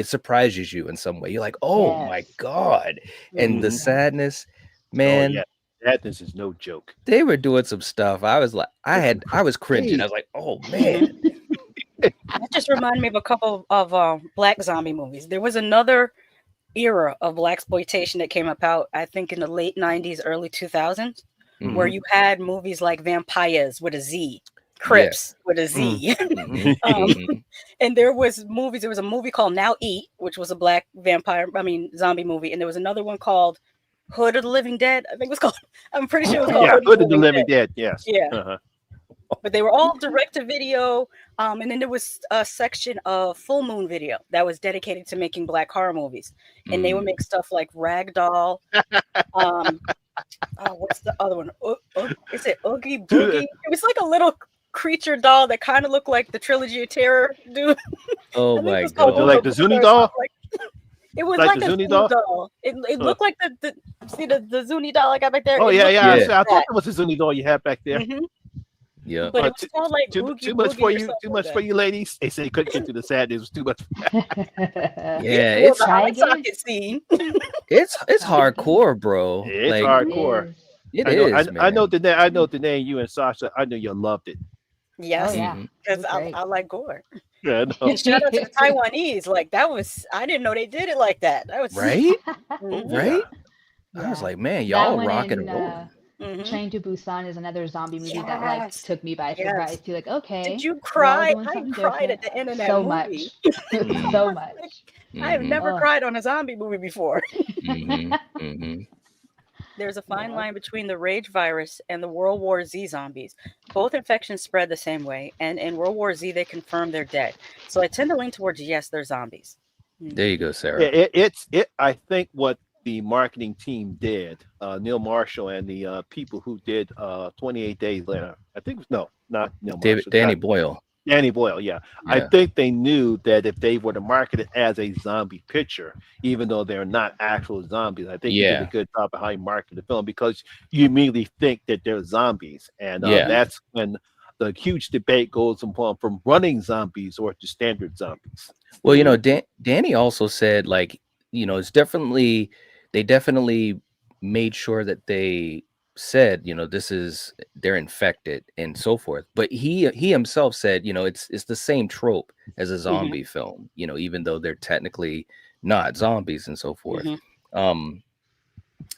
surprises you in some way. You're like, "Oh my Yes. God." And the Hmm. Yeah. sadness, Oh yeah. man, Sadness is no joke. they were doing some stuff. I was like, I was cringing. I Hey, was like, oh Hmm. man. That just reminded me of a couple of black zombie movies. There was another era of black exploitation that came about, I think, in the late '90s, early 2000s, where Hmm. hmm you had movies like Vampires with a Z, Yes. Crips with a mm. Z. Hmm. um, Hmm. and there was movies. There was a movie called Now Eat, which was a black zombie movie, and there was another one called Hood of the Living Dead. I think it was called. I'm pretty sure it was called Yeah, Hood of Hood the of the Living Living Dead. Dead. Yes. Yeah, Uh-huh. but they were all direct to video. And then there was a section of Full Moon Video that was dedicated to making black horror movies, and they would Mm. make stuff like Ragdoll. Um, oh, what's the other one? Is it Oogie Boogie? It was like a little creature doll that kind of looked like the Trilogy of Terror dude. Oh I think it my was called Was it God. Ooga like the Booga Zuni or something doll? like. It was Like the like a Zuni Zuni doll? doll. It Uh, looked like the Zuni doll I got back there. oh It yeah, looked yeah. like Yeah. I thought that. it was the Zuni doll you had back there. Hmm. Yeah. But it was Too, called like too, Oogie too much for Boogie or you. something Too like much for that. you, ladies. They said you couldn't get through the sad. It was too much. Yeah, Yeah. well, the Try eye again. socket scene. It's Try again. hardcore, bro. It's Like It hardcore. is. it I know. is, I know man. the name. I know the name. You and Sasha. I know you loved it. Oh Yes, yeah. Hmm. It because was great. I like gore. Yeah, I know. And shout out to the Taiwanese. Like that was I didn't know they did it like that. That was. Right? Oh Hmm. yeah. Right? I was Yeah. like, man, That y'all one rocking in and rolling. Hmm. Train to Busan is another zombie movie that like Yes, took me by surprise yes. too. Like, Did okay, you we're all cry? doing I something cried different. at the end of that So movie. much. Mm. So much. I have Hmm. never Oh. cried on a zombie movie before. Hmm. Hmm. There's a fine Yeah. line between the rage virus and the World War Z zombies. Both infections spread the same way, and in World War Z, they confirm they're dead. So I tend to lean towards yes, they're zombies. There Mhm. you go, Yeah, Sarah. it. I think what the marketing team did, Neil Marshall and the people who did 28 Days Later. I think it was no, not Neil David Marshall. Danny Boyle. Danny Boyle, yeah. I Yeah. think they knew that if they were to market it as a zombie picture, even though they're not actual zombies, I think they did a Yeah. good job of how you market the film because you immediately think that they're zombies. And Yeah. Mhm. that's when the huge debate goes from running zombies or to standard zombies. Well, Mhm. Danny also said, like, it's definitely, they definitely made sure that they said, this is, they're infected and so forth. But he himself said, it's the same trope as a Mhm. zombie film, even though they're technically not zombies and so forth. Mhm. Um,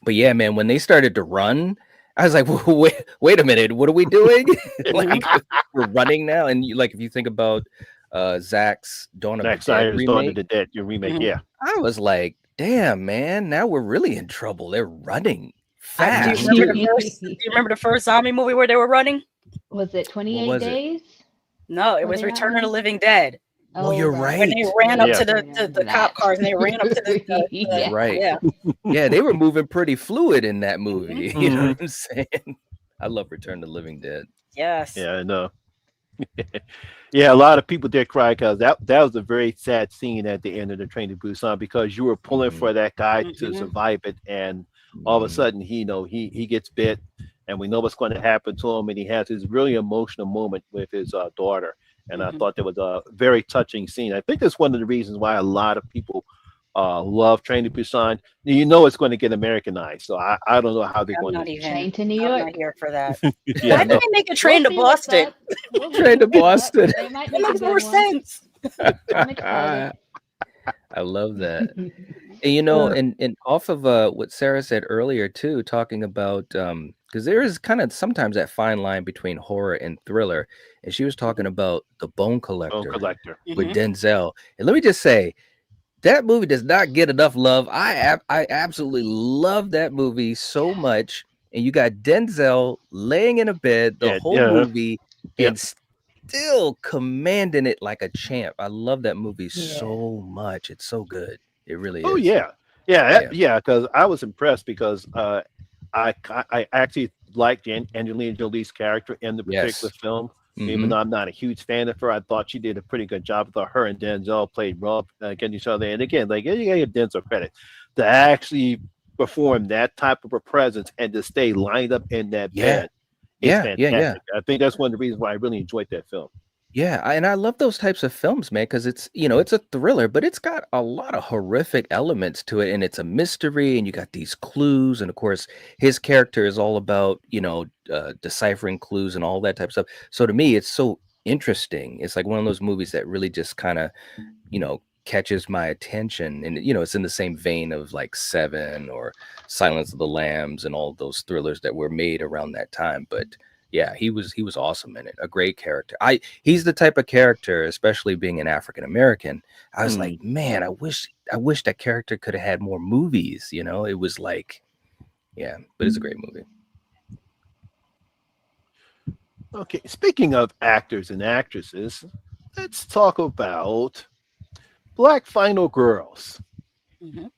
but yeah, man, when they started to run, I was like, wait a minute, what are we doing? Mhm. Like, we're running now. And like, if you think about Zach's Dawn of the Zack Dead Snyder's Dawn of remake, the Dead, your remake, Mhm. yeah. I was like, damn, man, now we're really in trouble. They're running Do you fast Hmm. remember the too. first? Do you remember the first zombie movie where they were running? Was it What 28 was it? days? No, it Were was they not Return of the running? Living Dead Well, Oh, you're right. when they right. ran up Yeah. to Yes, I the remember cop that. cars and they ran up to the Right. Yeah. yeah. Yeah, they were moving pretty fluid in that Mhm. movie. You know Hmm. what I'm saying? I love Return to the Living Dead. Yes. Yeah, I know. Yeah, a lot of people did cry because that was a very sad scene at the end of the Train to Busan because you were pulling Hmm. for that guy to Mhm. survive it, and all of a Hmm. sudden he gets bit, and we know what's going to happen to him, and he has this really emotional moment with his daughter, and I Mhm. thought that was a very touching scene. I think that's one of the reasons why a lot of people love Train to Busan. You know it's going to get Americanized, so I don't know how they're I'm going to. not even. Train to New I'm not York. here for that. Yeah, Why I did know. they make a We'll train to see what's Boston? up. We'll Train see to what's up. Boston. They might That make a makes more good one. sense. I'm excited. I love that. And Uh, and off of what Sarah said earlier too, talking about because there is kind of sometimes that fine line between horror and thriller, and she was talking about The Bone Bone Collector Collector. with Mhm. Denzel. And let me just say, that movie does not get enough love. I absolutely love that movie so Yeah. much. And you got Denzel laying in a bed the Yeah, whole yeah, movie yeah. and still commanding it like a champ. I love that movie Yeah. so much. It's so good. It really Oh is. yeah, yeah, Yeah. yeah. Because I was impressed because I actually liked Angelina Jolie's character in the particular Yes. film. Even Mm-hmm. though I'm not a huge fan of her, I thought she did a pretty good job. I thought her and Denzel played well against each other. And again, like you gotta give Denzel credit to actually perform that type of a presence and to stay lined up in that Yeah. bed is Yeah. Yeah. Yeah. fantastic. I think that's one of the reasons why I really enjoyed that film. Yeah, and I love those types of films, man, because it's it's a thriller, but it's got a lot of horrific elements to it, and it's a mystery, and you got these clues, and of course, his character is all about deciphering clues and all that type of stuff. So to me, it's so interesting. It's like one of those movies that really just kind of catches my attention, and it's in the same vein of like Seven or Silence of the Lambs and all those thrillers that were made around that time. But yeah, he was awesome in it. A great character. He's the type of character, especially being an African American. I was like, Mm. man, I wish that character could have had more movies. It was like, yeah, but it's a great movie. Okay, speaking of actors and actresses, let's talk about Black Final Girls. Mhm.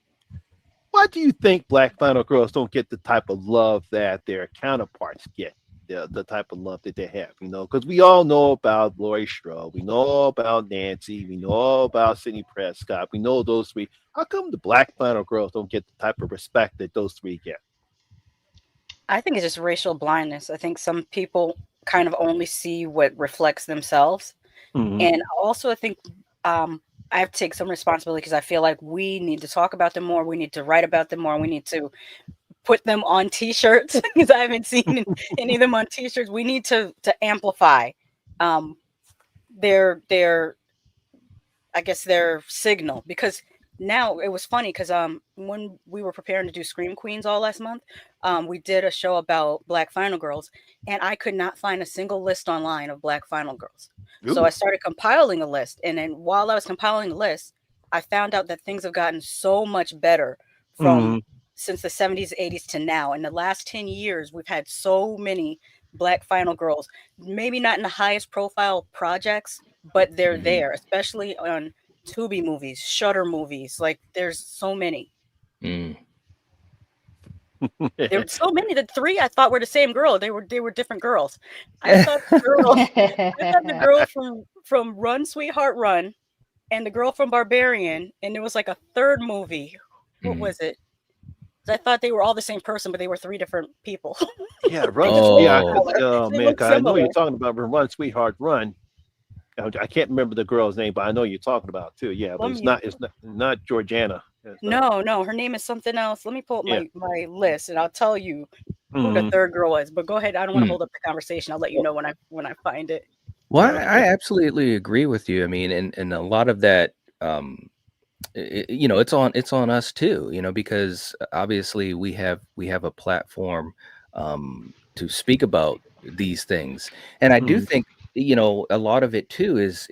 Why do you think Black Final Girls don't get the type of love that their counterparts get? The type of love that they have, because we all know about Laurie Strode, we know about Nancy, we know about Sidney Prescott, we know those three. How come the Black Final Girls don't get the type of respect that those three get? I think it's just racial blindness. I think some people kind of only see what reflects themselves. Hmm. And also, I think I have to take some responsibility because I feel like we need to talk about them more. We need to write about them more. We need to put them on T-shirts because I haven't seen any of them on T-shirts. We need to amplify um, their I guess their signal because now it was funny because when we were preparing to do Scream Queens all last month, we did a show about Black Final Girls, and I could not find a single list online of Black Final Girls. So I Ooh. started compiling a list, and then while I was compiling the list, I found out that things have gotten so much better from Hmm. since the 70s, 80s to now. In the last 10 years, we've had so many Black Final Girls, maybe not in the highest profile projects, but they're Hmm. there, especially on Tubi movies, Shutter movies. Like there's so many. Mm. There were so many. The three I thought were the same girl. They were different girls. I thought the girl I thought the girl from Run Sweetheart Run and the girl from Barbarian, and there was like a third movie. What Mm. was it? I thought they were all the same person, but they were 3 different people. Yeah, They Run. just looked Yeah, Oh, 'cause, similar. oh They man, looked 'cause I know similar. you're talking about Run, Sweetheart, Run. I can't remember the girl's name, but I know you're talking about too. Yeah, but Let it's me. not. It's not Georgiana. It's not. No, no, her name is something else. Let me pull up Yeah. my list, and I'll tell you who the Hmm. third girl was. But go ahead. I don't want to mm. hold up the conversation. I'll let you know when I find it. Well, Yeah. I Okay. absolutely agree with you. I mean, and a lot of that, um, it's on us too. Because obviously we have a platform to speak about these things, and I do Hmm. think a lot of it too is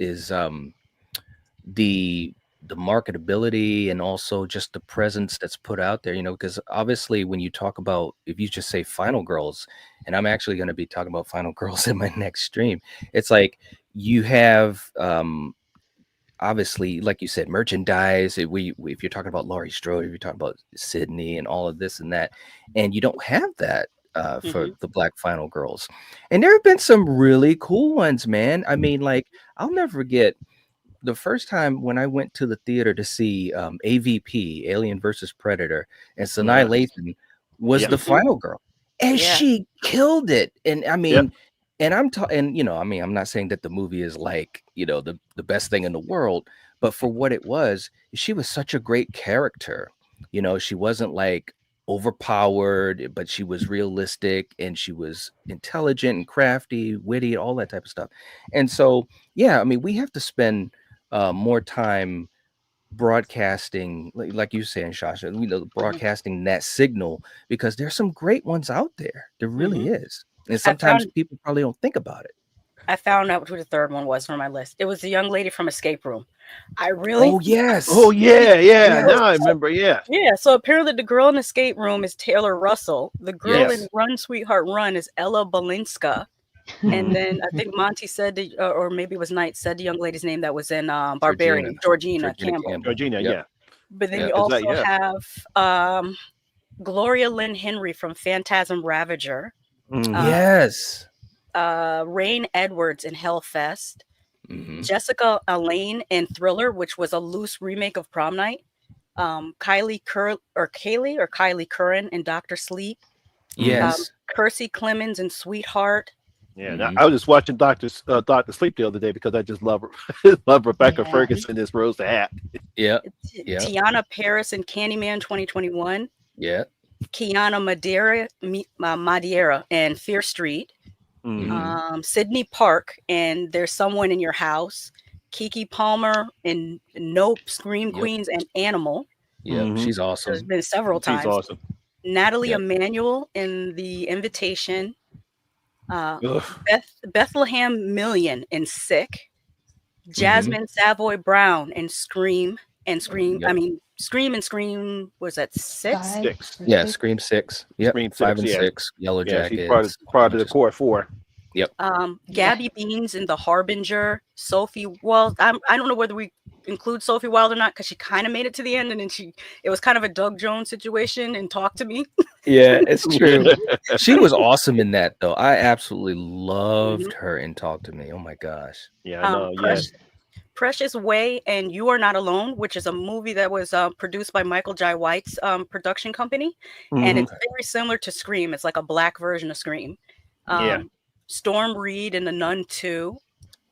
the the marketability and also just the presence that's put out there. Because obviously when you talk about, if you just say Final Girls, and I'm actually going to be talking about Final Girls in my next stream, it's like you have obviously, like you said, merchandise. If you're talking about Laurie Strode, if you're talking about Sydney and all of this and that, and you don't have that for Hmm. the Black Final Girls. And there have been some really cool ones, man. I mean, like, I'll never forget the first time when I went to the theater to see AVP, Alien versus Predator, and Sanaa Yeah. Lathan was Yeah. the Hmm. final girl, and Yeah. she killed it. And I Yeah. mean, and I'm talking, I mean, I'm not saying that the movie is like, the best thing in the world, but for what it was, she was such a great character. She wasn't like overpowered, but she was realistic and she was intelligent and crafty, witty, all that type of stuff. And so, yeah, I mean, we have to spend more time broadcasting, like you saying, Shasha, Hmm. broadcasting that signal, because there's some great ones out there. There Hmm. really is. And I sometimes found people probably don't think about it. I found out who the third one was from my list. It was the young lady from Escape Room. I really Oh, Oh yes. yeah. Yeah. Yes. Now I remember. Yeah. Yeah, so apparently the girl in Escape Room is Taylor Russell. The girl in Yes. Yes. Run Sweetheart Run is Ella Balinska. And Hmm. then I think Monty said, or maybe it was Knight, said the young lady's name that was in Georgina. Barbarian, Georgina Georgina Campbell. Campbell. Georgina. Yep. Yeah. But then Yeah. Yep. you Because that. also Yeah. have Gloria Lynn Henry from Phantasm Ravager, Hmm. uh, Yes. Rain Edwards in Hellfest, Hmm. Jessica Elaine in Thriller, which was a loose remake of Prom Night, Kylie Curran in Doctor Sleep, Hmm. Yes. Percy Clemens in Sweetheart, Yeah. Now, Hmm. I was just watching Doctor Sleep the other day because I just love her. Love Rebecca Yeah. Ferguson as Rose the Hat. Yep. Yep. Tiana Paris in Candyman 2021, Yep. Kiana Madeira in Fear Street, Hmm. Hmm. Sydney Park and There's Someone in Your House, Kiki Palmer in Nope, Scream Yep. Queens, and Animal. Yep. Hmm. She's There's awesome. been several She's times. awesome. Natalie Yep. Emanuel in The Invitation, uh, Ugh. Bethlehem Million in Sick, Hmm. Jasmine Savoy Brown in Scream and Scream. I Yep. mean, Scream and Scream was that 6? Five Six. or Yeah. six. Scream 6. Yep. Scream 5 Six. and Yeah. 6. Yellow Yeah. She's part of Jackets. A whole bunch the of stuff. core four. Yep. Yeah. Gabby Beans in The Harbinger, Sophie. Well, I don't know whether we include Sophie Wilde or not because she kind of made it to the end, and then it was kind of a Doug Jones situation and Talk to Me. Yeah, it's true. Yeah. She was awesome in that, though. I absolutely loved Mhm. her in Talk to Me. Oh my gosh. I know. Yeah. Precious Way and You Are Not Alone, which is a movie that was produced by Michael Jai White's production company, and Hmm. it's very similar to Scream. It's like a black version of Scream. Yeah. Um, Storm Reed in The Nun 2,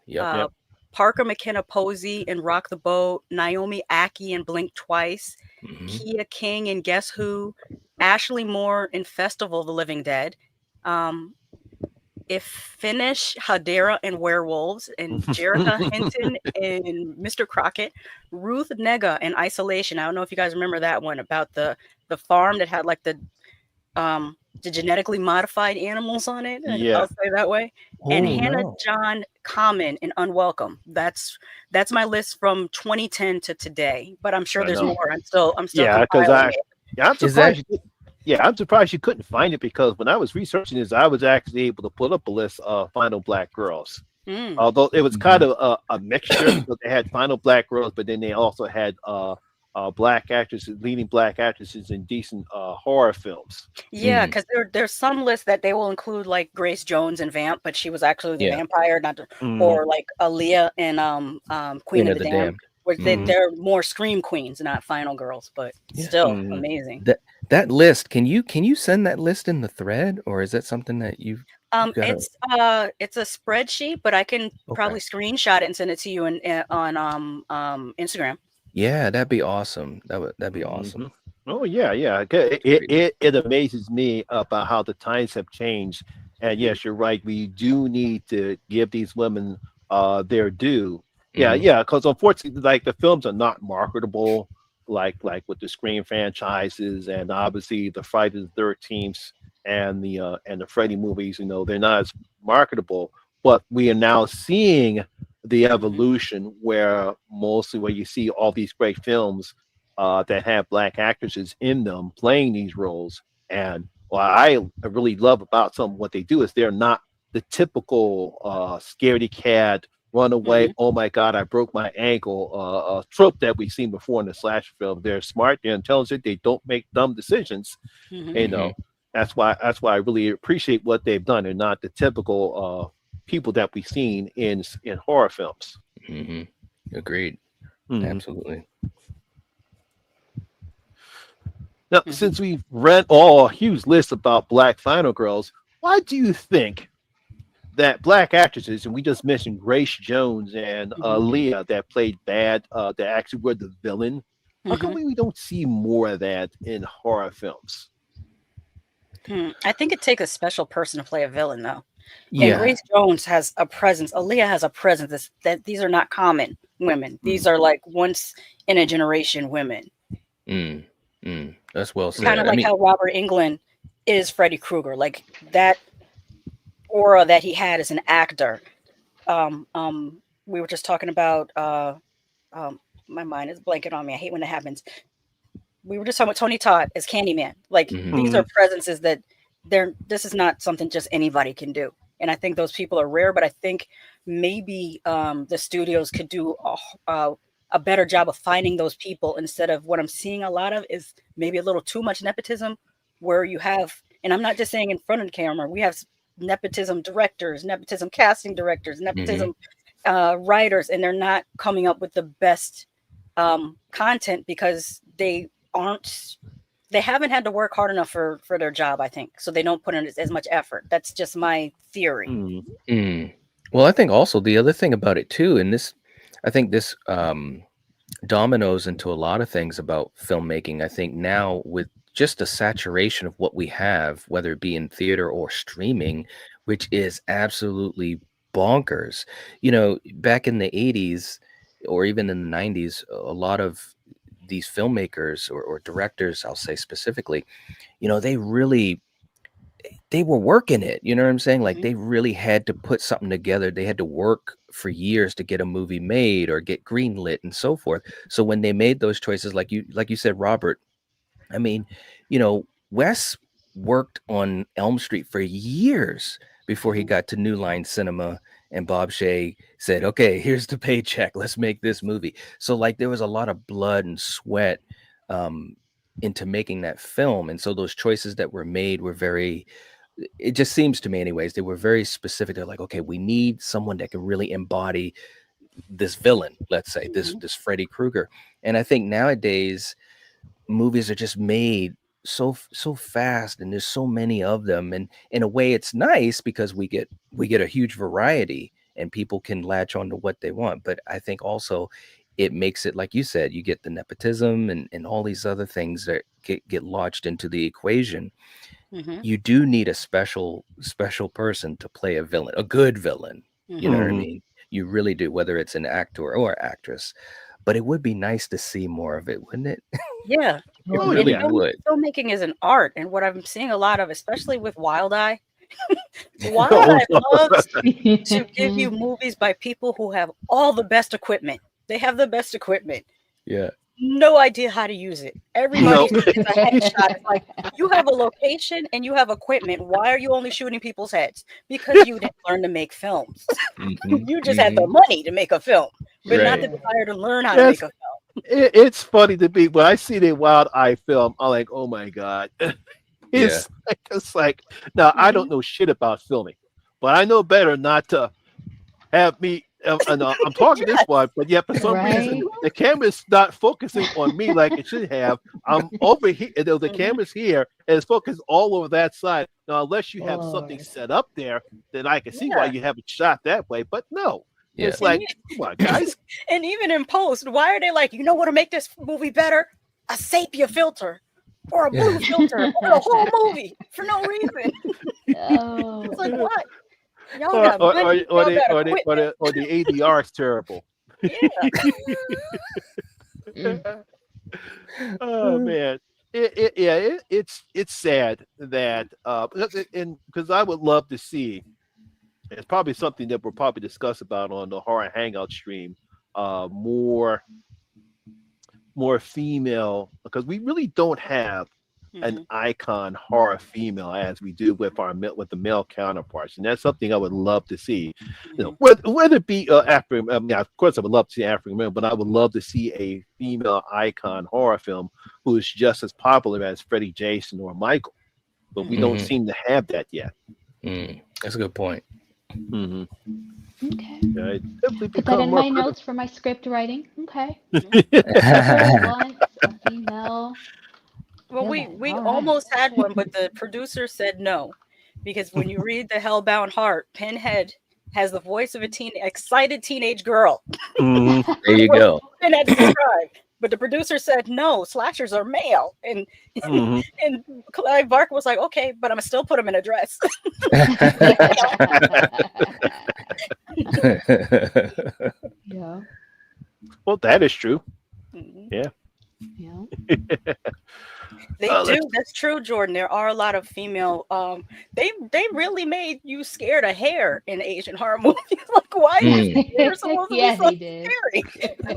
Yep. uh, Yep. Parker McKenna Posey in Rock the Boat, Naomi Aki in Blink Twice, Hmm. Kia King in Guess Who, Ashley Moore in Festival of the Living Dead, um, If Finish Hadera in Werewolves, and Jerrica Hinton in Mr. Crockett, Ruth Nega in Isolation. I don't know if you guys remember that one about the farm that had like the genetically modified animals on it. Yeah. I'll say that way. And Oh Hannah no. John Common in Unwelcome. That's my list from 2010 to today. But I'm sure I there's know. more. I'm still Yeah. Because compiling it. I'm Is that surprised you didn't. Yeah, I'm surprised you couldn't find it because when I was researching this, I was actually able to pull up a list of Final Black Girls. Mm. Although it was kind Mhm. of a mixture because they had Final Black Girls, but then they also had black actresses, leading black actresses in decent horror films. Yeah, Mhm. because there's some lists that they will include like Grace Jones and Vamp, but she was actually the Yeah. vampire, not Mm, or like Aaliyah and Queen Queen of of the the Damned, Damned. where Mhm. they're more scream queens, not final girls, but Yeah. still mm, amazing. That That list, can you send that list in the thread, or is that something that you've got to? It's a spreadsheet, but I can Okay. probably screenshot it and send it to you on Instagram. Yeah, that'd be awesome. That'd be Hmm. awesome. Oh yeah, yeah. That's great. It amazes me about how the times have changed. And Mhm, yes, you're right. We do need to give these women their due. Yeah, Hmm. yeah. Because unfortunately, like the films are not marketable, like with the Scream franchises, and obviously the Friday the 13th and the Freddy movies. You know, they're not as marketable. But we are now seeing the mhm, evolution where mostly where you see all these great films that have black actresses in them playing these roles. And what I really love about some of what they do is they're not the typical scaredy cat, run away, mhm, oh my God, I broke my ankle trope that we've seen before in the slasher film. They're smart, they're intelligent, they don't make dumb decisions. mhm. You Hmm. know, that's why I really appreciate what they've done. They're not the typical people that we've seen in horror films. Hmm. Agreed. Mhm. Absolutely. Now, Mhm, since we've read all a huge list about black final girls, why do you think that black actresses, and we just mentioned Grace Jones and mhm, Leah that played bad, that actually were the villain, how come mhm. we don't see more of that in horror films? I think it takes a special person to play a villain, though. And Yeah. Mm, Grace Jones has a presence. Aaliyah has a presence that these are not common women. mm, These are like once in a generation women. Mm, that's well mm, Kind of said. I like mean, how Robert Englund is Freddy Krueger. Like that aura that he had as an actor. We were just talking about um my mind is blanking on me. I hate when it happens. We were just talking about Tony Todd as Candyman. Like mhm, these mm, are presences that they're this is not something just anybody can do. And I think those people are rare, but I think maybe the studios could do a better job of finding those people instead of what I'm seeing a lot of is maybe a little too much nepotism where you have, and I'm not just saying in front of the camera, we have nepotism directors, nepotism casting directors, mhm. nepotism writers, and they're not coming up with the best content because aren't they haven't had to work hard enough for their job, I think, so they don't put in as much effort. That's just my theory. mm, Mm. Well, I think also the other thing about it too, and I think this dominoes into a lot of things about filmmaking. I think now with just the saturation of what we have, whether it be in theater or streaming, which is absolutely bonkers. Back in the 80s or even in the 90s, a lot of these filmmakers or directors, I'll say specifically, they really they were working it. You know what I'm saying? Like Mhm, they really had to put something together. They had to work for years to get a movie made or get greenlit and so forth. So when they made those choices, like you said, Robert, I mean, Wes worked on Elm Street for years before he mhm, got to New Line Cinema, and Bob Shea said, "Okay, here's the paycheck. Let's make this movie." So like there was a lot of blood and sweat um into making that film, and so those choices that were made were very, it just seems to me anyways, they were very specific. They're like, okay, we need someone that can really embody this villain, let's say this mhm, this Freddy Krueger. And I think nowadays movies are just made so fast, and there's so many of them, and in a way it's nice because we get a huge variety and people can latch on to what they want. But I think also it makes it, like you said, you get the nepotism and all these other things that get lodged into the equation. mhm, You do need a special person to play a villain, a good villain. You know mhm. what I mm. mean? You really do, whether it's an actor or actress. But it would be nice to see more of it, wouldn't it? Yeah, It Oh and really yeah. would. filmmaking is an art, and what I'm seeing a lot of, especially with Wild Eye, Wild Oh, Eye loves to give you movies by people who have all the best equipment. They have the best equipment. Yeah. No idea how to use it. Everybody no. is a headshot. It's like you have a location and you have equipment. Why are you only shooting people's heads? Because you didn't learn to make films. Mhm, You just had the mhm. money to make a film, but not Right. the desire to learn how to make Yes, a film. it's funny to me when I see the Wild Eye film. I'm like, oh my God. Yeah. It's like now I don't Mhm, know shit about filming, but I know better not to have me. I'm talking this one, but yet for some reason Right? the camera's not focusing on me like it should have. I'm over here. The camera's here and it's focused all over that side. Now, unless you have something Lord. set up there, then I can see why Yeah. you have it shot that way. But no, Yeah. it's like, come on, guys. And even in post, why are they like, you know what to make this movie better? A sepia filter or a blue filter over the whole movie for no reason. Oh. It's like, what? Y'all Or got money. Y'all got equipment. the ADR is terrible. Yeah. Oh man, it's sad that because I would love to see. It's probably something that we'll probably discuss about on the horror hangout stream. More female, because we really don't have an icon horror female as we do with the male counterparts, and that's something I would love to see. You know, whether it be African, of course, I would love to see African American, but I would love to see a female icon horror film who is just as popular as Freddie, Jason, or Michael. But we don't seem to have that yet. That's a good point. Okay. Yeah, it definitely Put that become in more my notes for my script writing. Okay. prevalent. Once a female. Well, we villain. All right. almost had one, but the producer said no. Because when you read The Hellbound Heart, Pinhead has the voice of a excited teenage girl. Mhm. There you go. Pinhead described. But the producer said no, slashers are male. And Mhm. and Clive Barker was like, okay, but I'm gonna still put him in a dress. Yeah. Well, that is true. Mhm. Yeah. Yeah. They Oh, do. That's true, Jordan. There are a lot of female. They really made you scared of hair in Asian horror movies. Like, why is hair supposed to Yeah, be so they did. scary?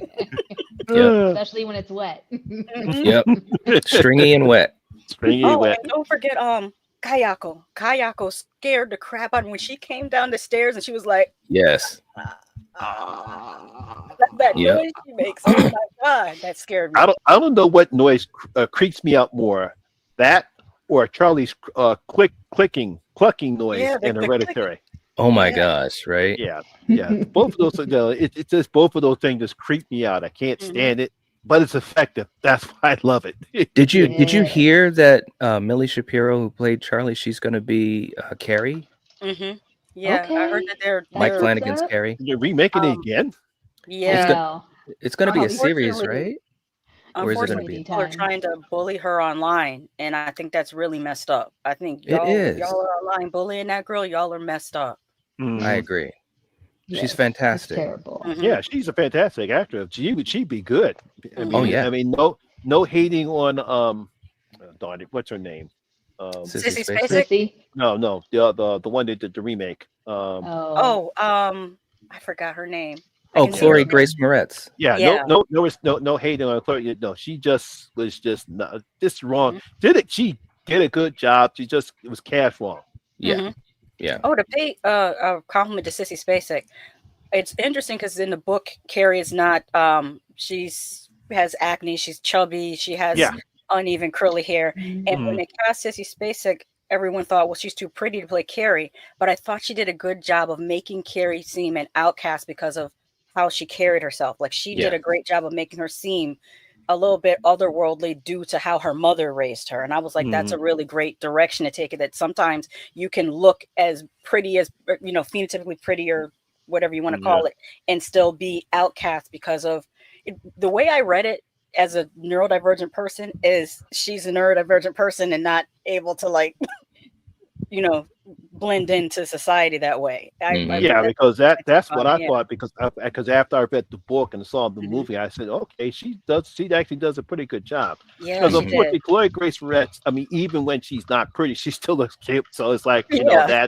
Yep. Especially when it's wet. Mhm. Yep. Stringy and wet. Springy Oh, wet. and don't forget Kayako. Kayako scared the crap out of me when she came down the stairs and she was like, Yes. that Yep. noise she makes. Oh my god, that scared me. I don't know what noise creeps me out more, that or Charlie's clucking noise Yeah, in the Hereditary. Oh my Yeah. gosh, right? Yeah, both of those. It's just both of those things just creep me out. I can't stand it, but it's effective. That's why I love it. Did you Yeah. hear that Millie Shapiro, who played Charlie, she's going to be Carrie? Mm-hmm. Yeah, I heard Okay. that they're Mike That's Flanagan's up. Carrie. You're remaking it Um, again? yeah. Wow. It's going to be a series, Unfortunately- right? Or is it going to Unfortunately, be? people are trying to bully her online, and I think that's really messed up. I think It is. y'all are online bullying that girl. Y'all are messed up. I agree. Yes, She's that's fantastic. terrible. Mhm. Yeah, she's a fantastic actor. She'd be good. I Mhm. mean, Oh, yeah. I mean, no hating on darn it, what's her name? Sissy Sissy Spacek? Spacek? Sissy. No, the one that did the remake. Oh. I forgot her name. I Oh, can see Chloe her Grace Moretz. Yeah, Yeah. no hating on Chloe. No, she just was just wrong. She did a good job. She just it was cast wrong. Yeah. Mhm. Yeah. Oh, to pay a compliment to Sissy Spacek. It's interesting because in the book, Carrie is not. Has acne. She's chubby. She has Yeah. uneven curly hair. Mhm. And when they cast Sissy Spacek, everyone thought, well, she's too pretty to play Carrie. But I thought she did a good job of making Carrie seem an outcast because of how she carried herself. Like she did Yeah. a great job of making her seem a little bit otherworldly due to how her mother raised her. And I was like, that's a really great direction to take it. That sometimes you can look as pretty as, phenotypically pretty or whatever you want to call it, and still be outcast because of the way I read it as a neurodivergent person is she's a neurodivergent person and not able to blend into society that way. Yeah, because that's what I yeah. thought. Because after I read the book and saw the movie, I said, okay, she actually does a pretty good job. Yeah, Because she unfortunately, did. Chloe Grace Moretz, I mean, even when she's not pretty, she still looks cute. So it's like Yeah.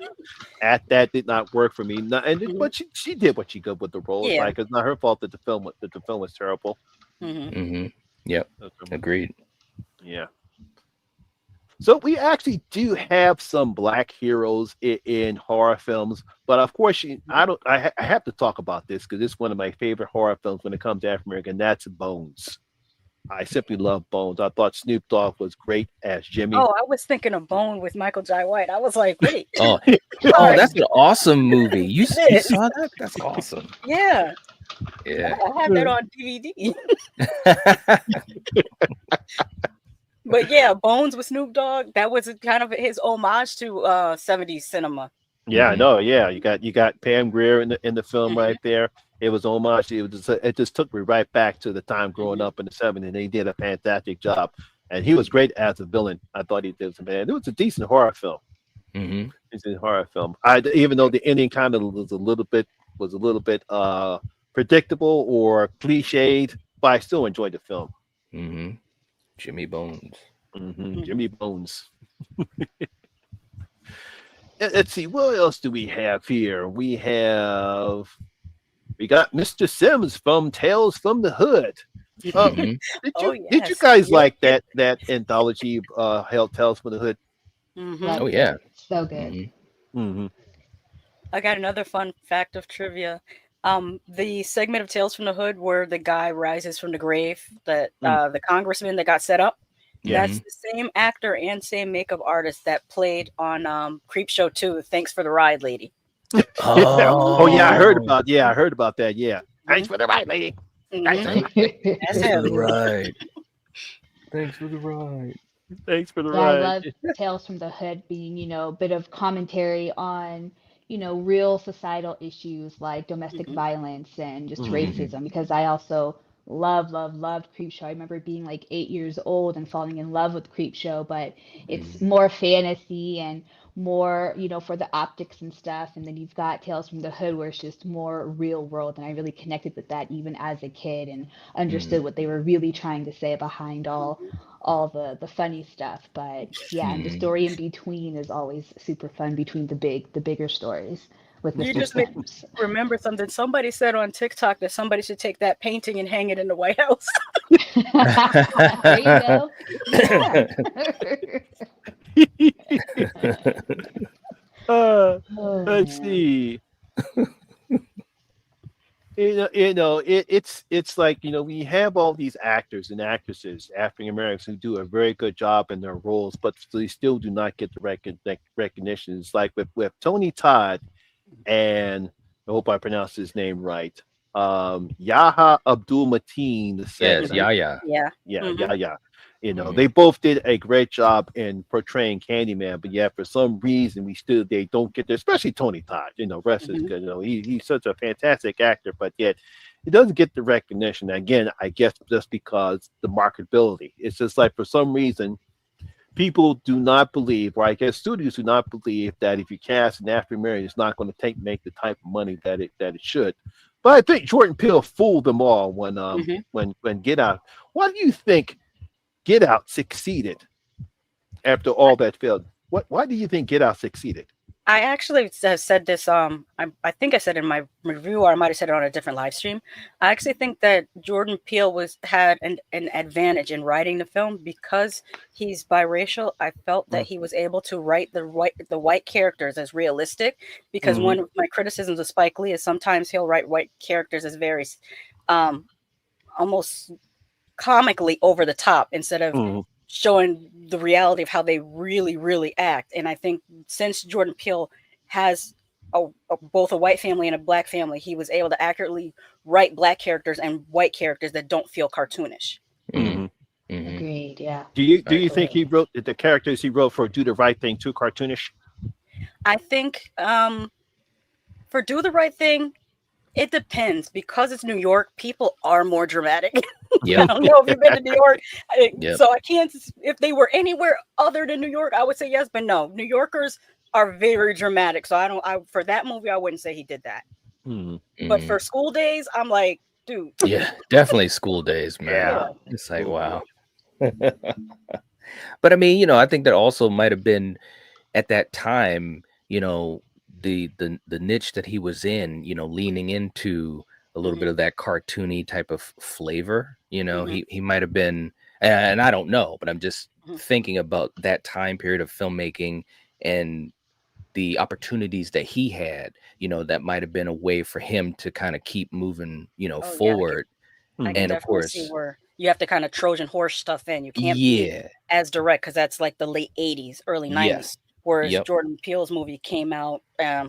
that did not work for me. But she did what she could with the role. It's Yeah. like it's not her fault that the film was terrible. Mhm. Yep. Agreed. Yeah. So we actually do have some black heroes in horror films, but of course, I have to talk about this because it's one of my favorite horror films when it comes to African American. That's Bones. I simply love Bones. I thought Snoop Dogg was great as Jimmy. Oh, I was thinking of Bone with Michael Jai White. I was like, wait, Oh, oh, sorry, that's an awesome movie. You it is. saw that? That's awesome. Yeah, Yeah. I had that on DVD. But yeah, Bones with Snoop Dogg. That was kind of his homage to 70s cinema. Yeah, I Mhm. know. Yeah, you got Pam Grier in the film Hmm. right there. It was homage. It just took me right back to the time growing Hmm. up in the '70s. And they did a fantastic job, and he was great as a villain. I thought he did some man. It was a decent horror film. Mhm. It's a horror film. I even though the ending kind of was a little bit predictable or cliched, but I still enjoyed the film. Mhm. Jimmy Bones. Hmm. Jimmy Bones. Let's see, what else do we have here? We got Mr. Sims from Tales from the Hood. Uh, Mhm. did Oh you yes, guys real like kid. that anthology held Tales from the Hood? Hmm. Oh Loved yeah. it. So good. Mhm. Hmm. I got another fun fact of trivia. The segment of Tales from the Hood where the guy rises from the grave, that Mm, the congressman that got set up, yeah. that's Mhm. the same actor and same makeup artist that played on Creep Show 2, Thanks for the Ride, Lady. Yeah. Oh yeah, I heard Oh. about yeah, I heard about that. Yeah. Thanks Hmm. for the right, lady. Thanks Hmm. for the Thanks, right, lady. That's thanks for him. the ride. Thanks for the ride. Thanks for the Yeah, I right. love Tales from the Hood being, a bit of commentary on, real societal issues like domestic Hmm. violence and just Hmm. Mhm. racism, because I also loved Creepshow. I remember being like 8 years old and falling in love with Creepshow, but it's Mhm. more fantasy and more, for the optics and stuff. And then you've got Tales from the Hood where it's just more real world. And I really connected with that even as a kid and Mhm. understood what they were really trying to say behind all the funny stuff. But yeah, and the Mhm. story in between is always super fun between the bigger stories with You Mr. just made Sims. remember something. Somebody said on TikTok that somebody should take that painting and hang it in the White House. There you go. Yeah. uh, Oh let's man. see. It's like we have all these actors and actresses, African Americans, who do a very good job in their roles, but they still do not get the recognition. It's like with Tony Todd and I hope I pronounced his name right. Yaha Abdul Mateen the Yes, second. Hmm. yeah, yeah. Yeah. Yeah, Hmm. yeah, yeah. Mhm. They both did a great job in portraying Candyman, but yet for some reason they don't get there, especially Tony Todd. Rest is Hmm. good. He's such a fantastic actor, but yet he doesn't get the recognition. Again, I guess just because the marketability. It's just like for some reason people do not believe, or I guess studios do not believe that if you cast an African American, it's not going to make the type of money that it should. But I think Jordan Peele fooled them all Hmm. when Get Out. Why do you think Get Out succeeded after all that failed? Why do you think Get Out succeeded? I actually said this. I think I said it in my review, or I might have said it on a different live stream. I actually think that Jordan Peele had an advantage in writing the film because he's biracial. I felt that he was able to write the white characters as realistic. Because Mm-hmm. one of my criticisms of Spike Lee is sometimes he'll write white characters as very um, almost comically over the top instead of Mm-hmm. showing the reality of how they really, really act. And I think since Jordan Peele has both a white family and a black family, he was able to accurately write black characters and white characters that don't feel cartoonish. Mhm. Mm-hmm. Mhm. Agreed. Yeah. Do you think he Absolutely. wrote the characters he wrote for Do the Right Thing too cartoonish? I think for Do the Right Thing, it depends because it's New York. People are more dramatic. I Yep. don't know if you've been to New York, Yep. so I can't. If they were anywhere other than New York, I would say yes, but no. New Yorkers are very dramatic, so I don't. I for that movie, I wouldn't say he did that. Mm-hmm. But Mhm. for School Days, I'm like, dude, Yeah, definitely School Days, man. Yeah. yeah, It's like, Oh boy. wow. But I mean, I think that also might have been at that time, the niche that he was in, leaning into a little bit hmm of that cartoony type of flavor. hmm He might have been, and I don't know, but I'm just hmm thinking about that time period of filmmaking and the opportunities that he had, that might have been a way for him to kind of keep moving, oh yeah, forward. I can Mm-hmm. And of definitely see course, where. you have to kind of Trojan horse stuff in. You can't be Yeah. as direct because that's like the late 80s, early 90s. Yes. Whereas Yep. Jordan Peele's movie came out,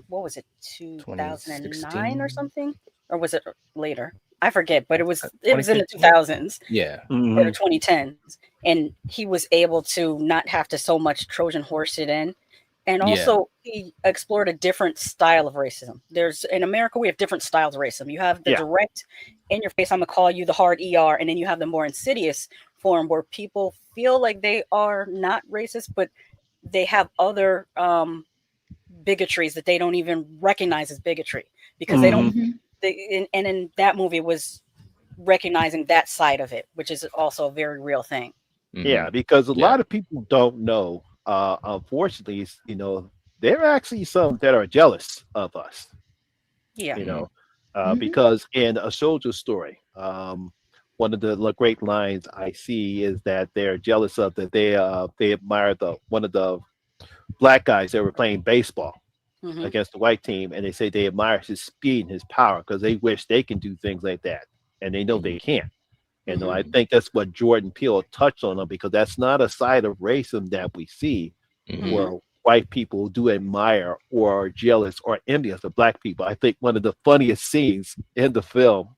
what was it, 2009 or 2016. something? Or was it later? I forget, but it was in the 2015. 2000s Yeah. or the Hmm. 2010s. And he was able to not have to so much Trojan horse it in. And Yeah. also, he explored a different style of racism. There's in America, we have different styles of racism. You have the Yeah. direct, in your face, I'm gonna call you the hard ER, and then you have the more insidious form where people feel like they are not racist, but they have other bigotries that they don't even recognize as bigotry because they don't. Hmm. Mhm. And in that movie was recognizing that side of it, which is also a very real thing. Yeah, Hmm. because a Yeah. lot of people don't know. Unfortunately, there are actually some that are jealous of us. Yeah. You Hmm. know, Mhm. because in a soldier story, one of the great lines I see is that they're jealous of that they admire the one of the black guys that were playing baseball Hmm. against the white team, and they say they admire his speed and his power because they wish they can do things like that, and they know Hmm. they can't. Hmm. I Mhm. think that's what Jordan Peele touched on them because that's not a side of racism that we see Hmm. Hmm. where white people do admire or are jealous or envious of black people. I think one of the funniest scenes in the film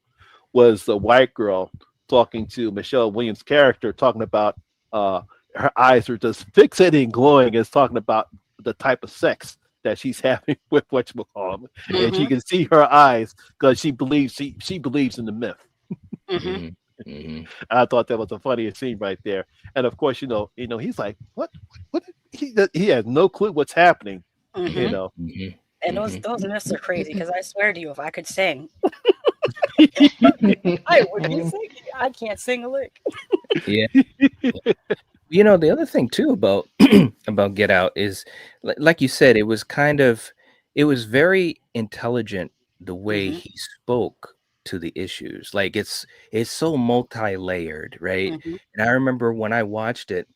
was the white girl talking to Michelle Williams' character, talking about uh, her eyes are just fixated and glowing, is talking about the type of sex that she's having with whatchamacallit, and she Hmm. can see her eyes because she believes in the myth. Hmm. Hmm. Hmm. I thought that was the funniest scene right there. And of course, he's like, what? He has no clue what's happening. You Hmm. know, Hmm. And those Hmm. those myths are crazy because I swear to you, if I could sing, I would be singing. I can't sing a lick. Yeah. The other thing too about about Get Out is, like you said, it was very intelligent the way Hmm. he spoke to the issues. Like it's so multi-layered, right? Hmm. And I remember when I watched it,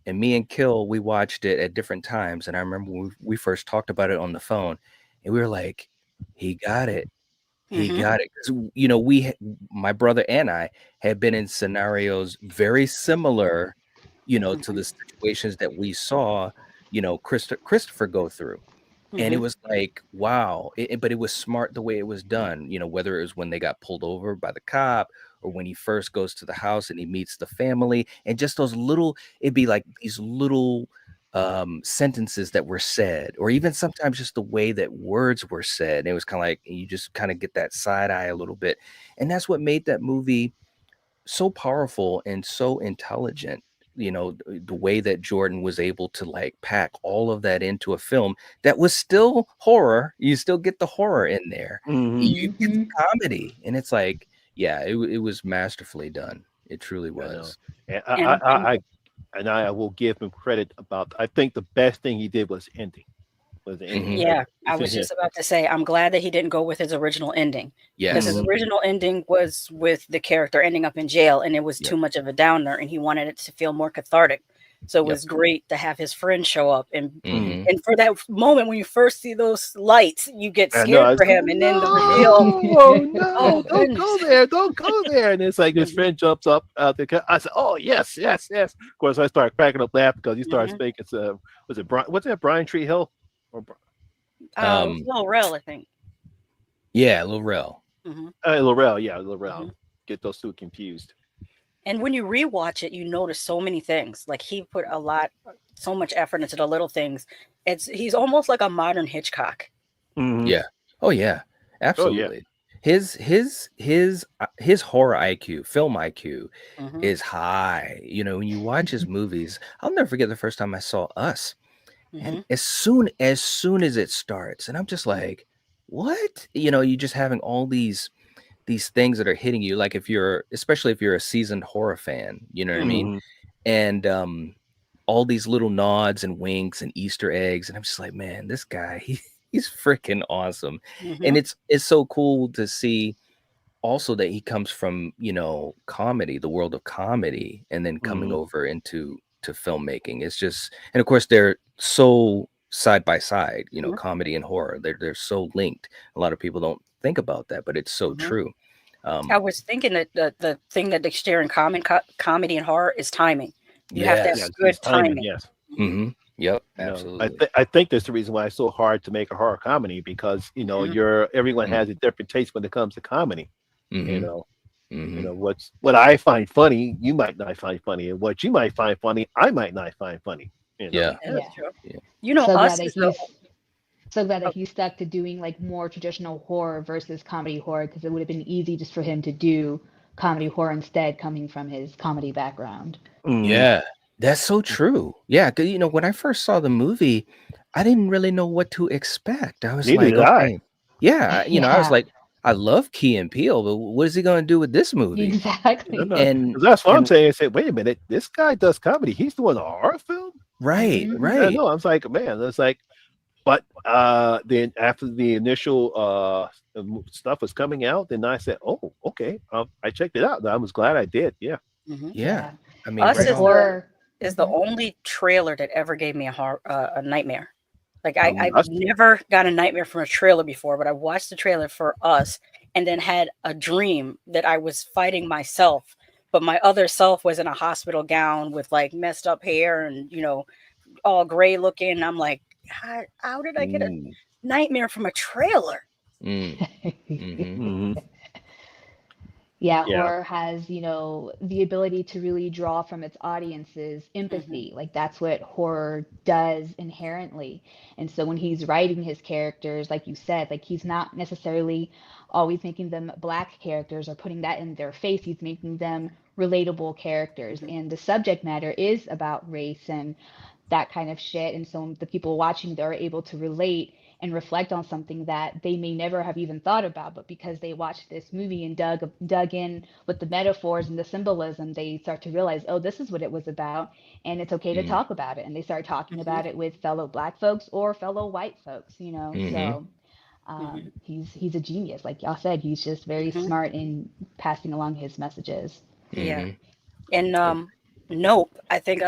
and me and Kill, we watched it at different times. And I remember when we first talked about it on the phone, and we were like, he got it. He Hmm. got it. 'Cause, my brother and I had been in scenarios very similar, to the situations that we saw, Christopher go through. And it Hmm. was like, wow. But it was smart the way it was done, whether it was when they got pulled over by the cop or when he first goes to the house and he meets the family, and just it'd be like these little sentences that were said, or even sometimes just the way that words were said. It was kind of like you just kind of get that side eye a little bit. And that's what made that movie so powerful and so intelligent. The way that Jordan was able to like pack all of that into a film that was still horror. You still get the horror in there. hmm You get Mhm. the comedy, and it's like, yeah, it was masterfully done. It truly I know, was. and And I will give him credit about. I think the best thing he did was ending. Was the ending. Hmm. yeah, I Yeah. was just about to say, I'm glad that he didn't go with his original ending because his Yes. Mhm. original ending was with the character ending up in jail, and it was Yep. too much of a downer, and he wanted it to feel more cathartic. So it Yep. was great to have his friend show up, and Mhm. Hmm. and for that moment when you first see those lights, you get I know. scared I for said, him, and then the reveal. no, no, Oh don't go goodness. there, don't go there. And it's like his Hmm. friend jumps up out there. I said, oh yes, yes, yes. Of course, I started cracking up laughing because he started Hmm. speaking. Was it Brian? What's that? Brian Tree Hill? Or It was Um, Lil Rel, I think. yeah, Lorel. Hmm. Laurel? Yeah, Laurel. Hmm. Get those two confused. And when you rewatch it, you notice so many things. Like he put so much effort into the little things. He's almost like a modern Hitchcock. Hmm. Yeah. Oh yeah. Oh yeah. Absolutely. His horror IQ, film IQ Hmm. is high. When you watch his movies, I'll never forget the first time I saw Us. And Hmm. as soon as it starts, and I'm just like, what? You just having all these things that are hitting you, like especially if you're a seasoned horror fan, you know what I Hmm. mean? Hmm. And all these little nods and winks and Easter eggs, and I'm just like, man, this guy, he's freaking awesome. Hmm. And it's so cool to see also that he comes from comedy, the world of comedy, and then coming Hmm. over into filmmaking. It's just, and of course they're so side by side, Hmm. comedy and horror. They're so linked. A lot of people don't think about that, but it's so Hmm. true. I was thinking that the thing that they share in common, comedy and horror, is timing. You have to have Yeah, Yes. it's good timing. timing. Yes. Mhm. Yep. You know, Absolutely. I think that's the reason why it's so hard to make a horror comedy, because Mhm. everyone Mm-hmm. has a different taste when it comes to comedy. You Mm-hmm. know, Mm-hmm. what I find funny, you might not find funny, and what you might find funny, I might not find funny. You know. Yeah. Yeah, that's Yeah. true. Yeah. You know, So glad us that is the he's stuck to doing like more traditional horror versus comedy horror, because it would have been easy just for him to do comedy horror instead, coming from his comedy background. Mm, Yeah, that's so true. Yeah, 'cause, when I first saw the movie, I didn't really know what to expect. I was neither like, did I. okay, yeah, I was Yeah, like, I love Key and Peele, but what is he going to do with this movie? No, exactly. no, And 'cause that's what I'm and saying. I said, wait a minute, this guy does comedy. He's doing a horror film. right, Hmm. I right. know. I was like, man, it's like, but then after the initial stuff was coming out, then I said, oh, okay. I checked it out. And I was glad I did. Yeah. mhm. Yeah. Yeah, I mean, Us because right is on. horror. the Mhm. only trailer that ever gave me a nightmare. Like I've Us. never got a nightmare from a trailer before, but I watched the trailer for Us and then had a dream that I was fighting myself, but my other self was in a hospital gown with like messed up hair and all gray looking. And I'm like, how did I get a Ooh. nightmare from a trailer? Mm, mm-hmm. Hmm. Yeah, Yeah. horror has, the ability to really draw from its audiences Hmm. empathy. Like that's what horror does inherently. And so when he's writing his characters, like you said, like he's not necessarily always making them black characters or putting that in their face. He's making them relatable characters. Hmm. And the subject matter is about race and that kind of shit. And so the people watching, they're able to relate and reflect on something that they may never have even thought about, but because they watched this movie and dug in with the metaphors and the symbolism, they start to realize, oh, this is what it was about, and it's okay to Mm, talk about it. And they start talking Hmm. about it with fellow black folks or fellow white folks, mm-hmm. So Hmm. he's a genius, like y'all said. He's just very Hmm. smart in passing along his messages. Yeah. Mm-hmm. And Nope. I think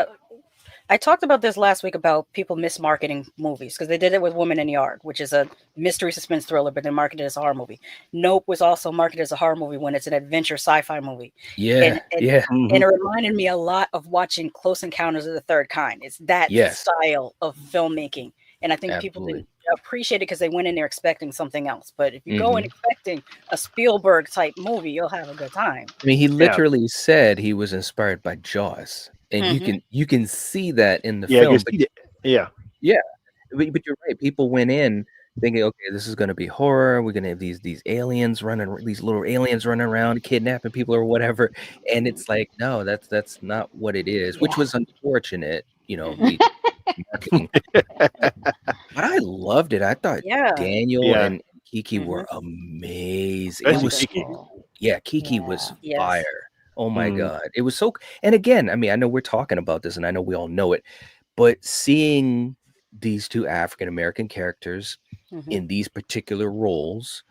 I talked about this last week about people mismarketing movies because they did it with Woman in the Yard, which is a mystery suspense thriller, but they marketed it as a horror movie. Nope was also marketed as a horror movie when it's an adventure sci-fi movie, and Yeah. and Yeah. and Hmm. it reminded me a lot of watching Close Encounters of the Third Kind. It's that Yes. style of filmmaking, and I think people Absolutely. didn't appreciate it because they went in there expecting something else. But if you go in Mm-hmm. expecting a Spielberg type movie, you'll have a good time. I mean, he Yeah. literally said he was inspired by Jaws, and you Hmm. can you can see that in the Yeah. I film. guess But he did. Yeah. yeah, but you're right. People went in thinking, okay, this is going to be horror. We're going to have these aliens running, these little aliens running around, kidnapping people or whatever. And Hmm. it's like, no, that's not what it is, which Yeah. was unfortunate. Hmm. We marketing, but I loved it. I thought Yeah, Daniel Yeah. and Kiki hmm were amazing. It Especially was, Kiki. Wonderful. yeah, Kiki was Yeah. yes. fire. Oh my Mm, God, it was so. And again, I mean, I know we're talking about this, and I know we all know it, but seeing these two African American characters Hmm. in these particular roles,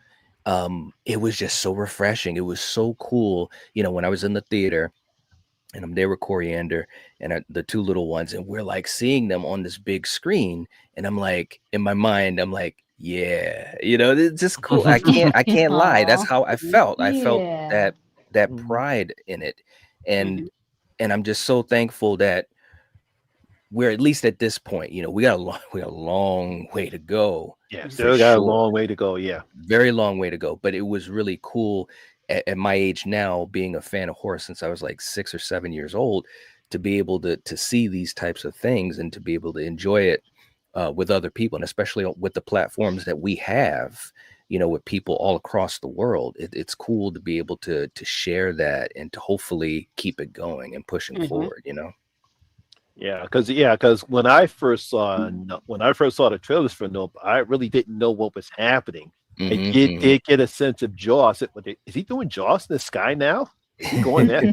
it was just so refreshing. It was so cool. When I was in the theater and I'm there with Coriander and the two little ones, and we're like seeing them on this big screen, and I'm like, in my mind, I'm like, yeah, it's just cool. I can't lie. That's Aw. how I felt. I felt Yeah. that mm. pride in it, Hmm. and I'm just so thankful that we're at least at this point. We got a long way to go Yeah. Hmm. for Still got a sure. long way to go. Yeah. Very long way to go, but it was really cool at my age now, being a fan of horror since I was like 6 or 7 years old, to be able to see these types of things and to be able to enjoy it with other people, and especially with the platforms that we have, with people all across the world. It's cool to be able to share that and to hopefully keep it going and pushing Hmm. forward. Because when I first saw the trailers for Nope, I really didn't know what was happening. I Hmm. did get a sense of Jaws. Is he doing Jaws in the sky now? Is he going there?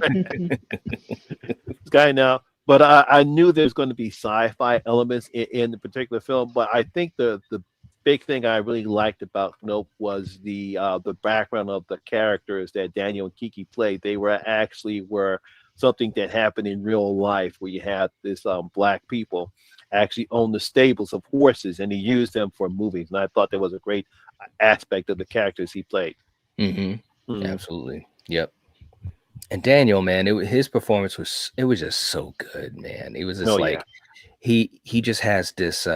Sky now? But I knew there's going to be sci-fi elements in the particular film. But I think the big thing I really liked about Nope was the background of the characters that Daniel and Kiki played. They were something that happened in real life, where you had this black people actually own the stables of horses, and he used them for movies. And I thought that was a great aspect of the characters he played. Hmm. Mm. Absolutely. Yep. And Daniel, man, his performance was it was just so good, man. It was Oh just yeah. like he just has this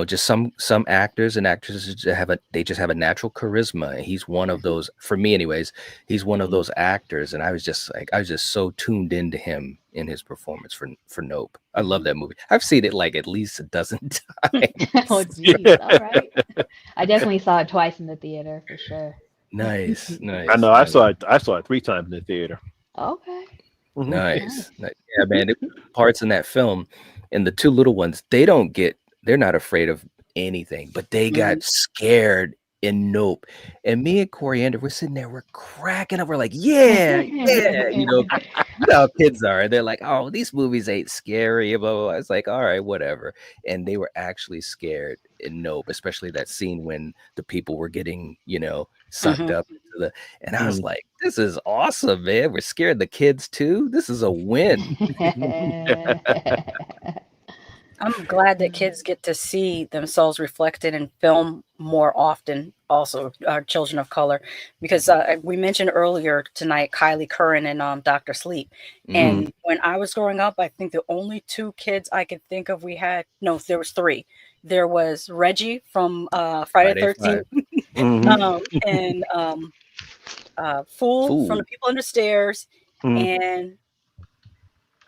just some actors and actresses just they just have a natural charisma. And he's one of those, for me anyways. He's one of Mm. those actors, and I was just so tuned into him in his performance for Nope. I love that movie. I've seen it like at least a dozen Oh, times. geez. All right. I definitely saw it twice in the theater for sure. Nice, I nice, know. I nice, saw it. I saw it 3 times in the theater. Okay. Hmm. nice. Nice. Yeah, man. Parts in that film, and the two little ones, they're not afraid of anything, but they Mhm. got scared in Nope. And me and Coriander, we're sitting there, we're cracking up. We're like, yeah, yeah. You know how kids are. They're like, oh, these movies ain't scary. Blah, blah, blah. It's like, all right, whatever. And they were actually scared in Nope, especially that scene when the people were getting, sucked Mhm. up into the. And I was Mm. like, this is awesome, man. We're scared the kids too. This is a win. I'm glad that kids get to see themselves reflected in film more often, also, children of color, because we mentioned earlier tonight Kylie Curran and Dr. Sleep. Mhm. And when I was growing up, I think the only two kids I could think of no, there was three. There was Reggie from Friday the Friday 5. 13th, Hmm. and Fool from Fool. The People Under Stairs, Mm.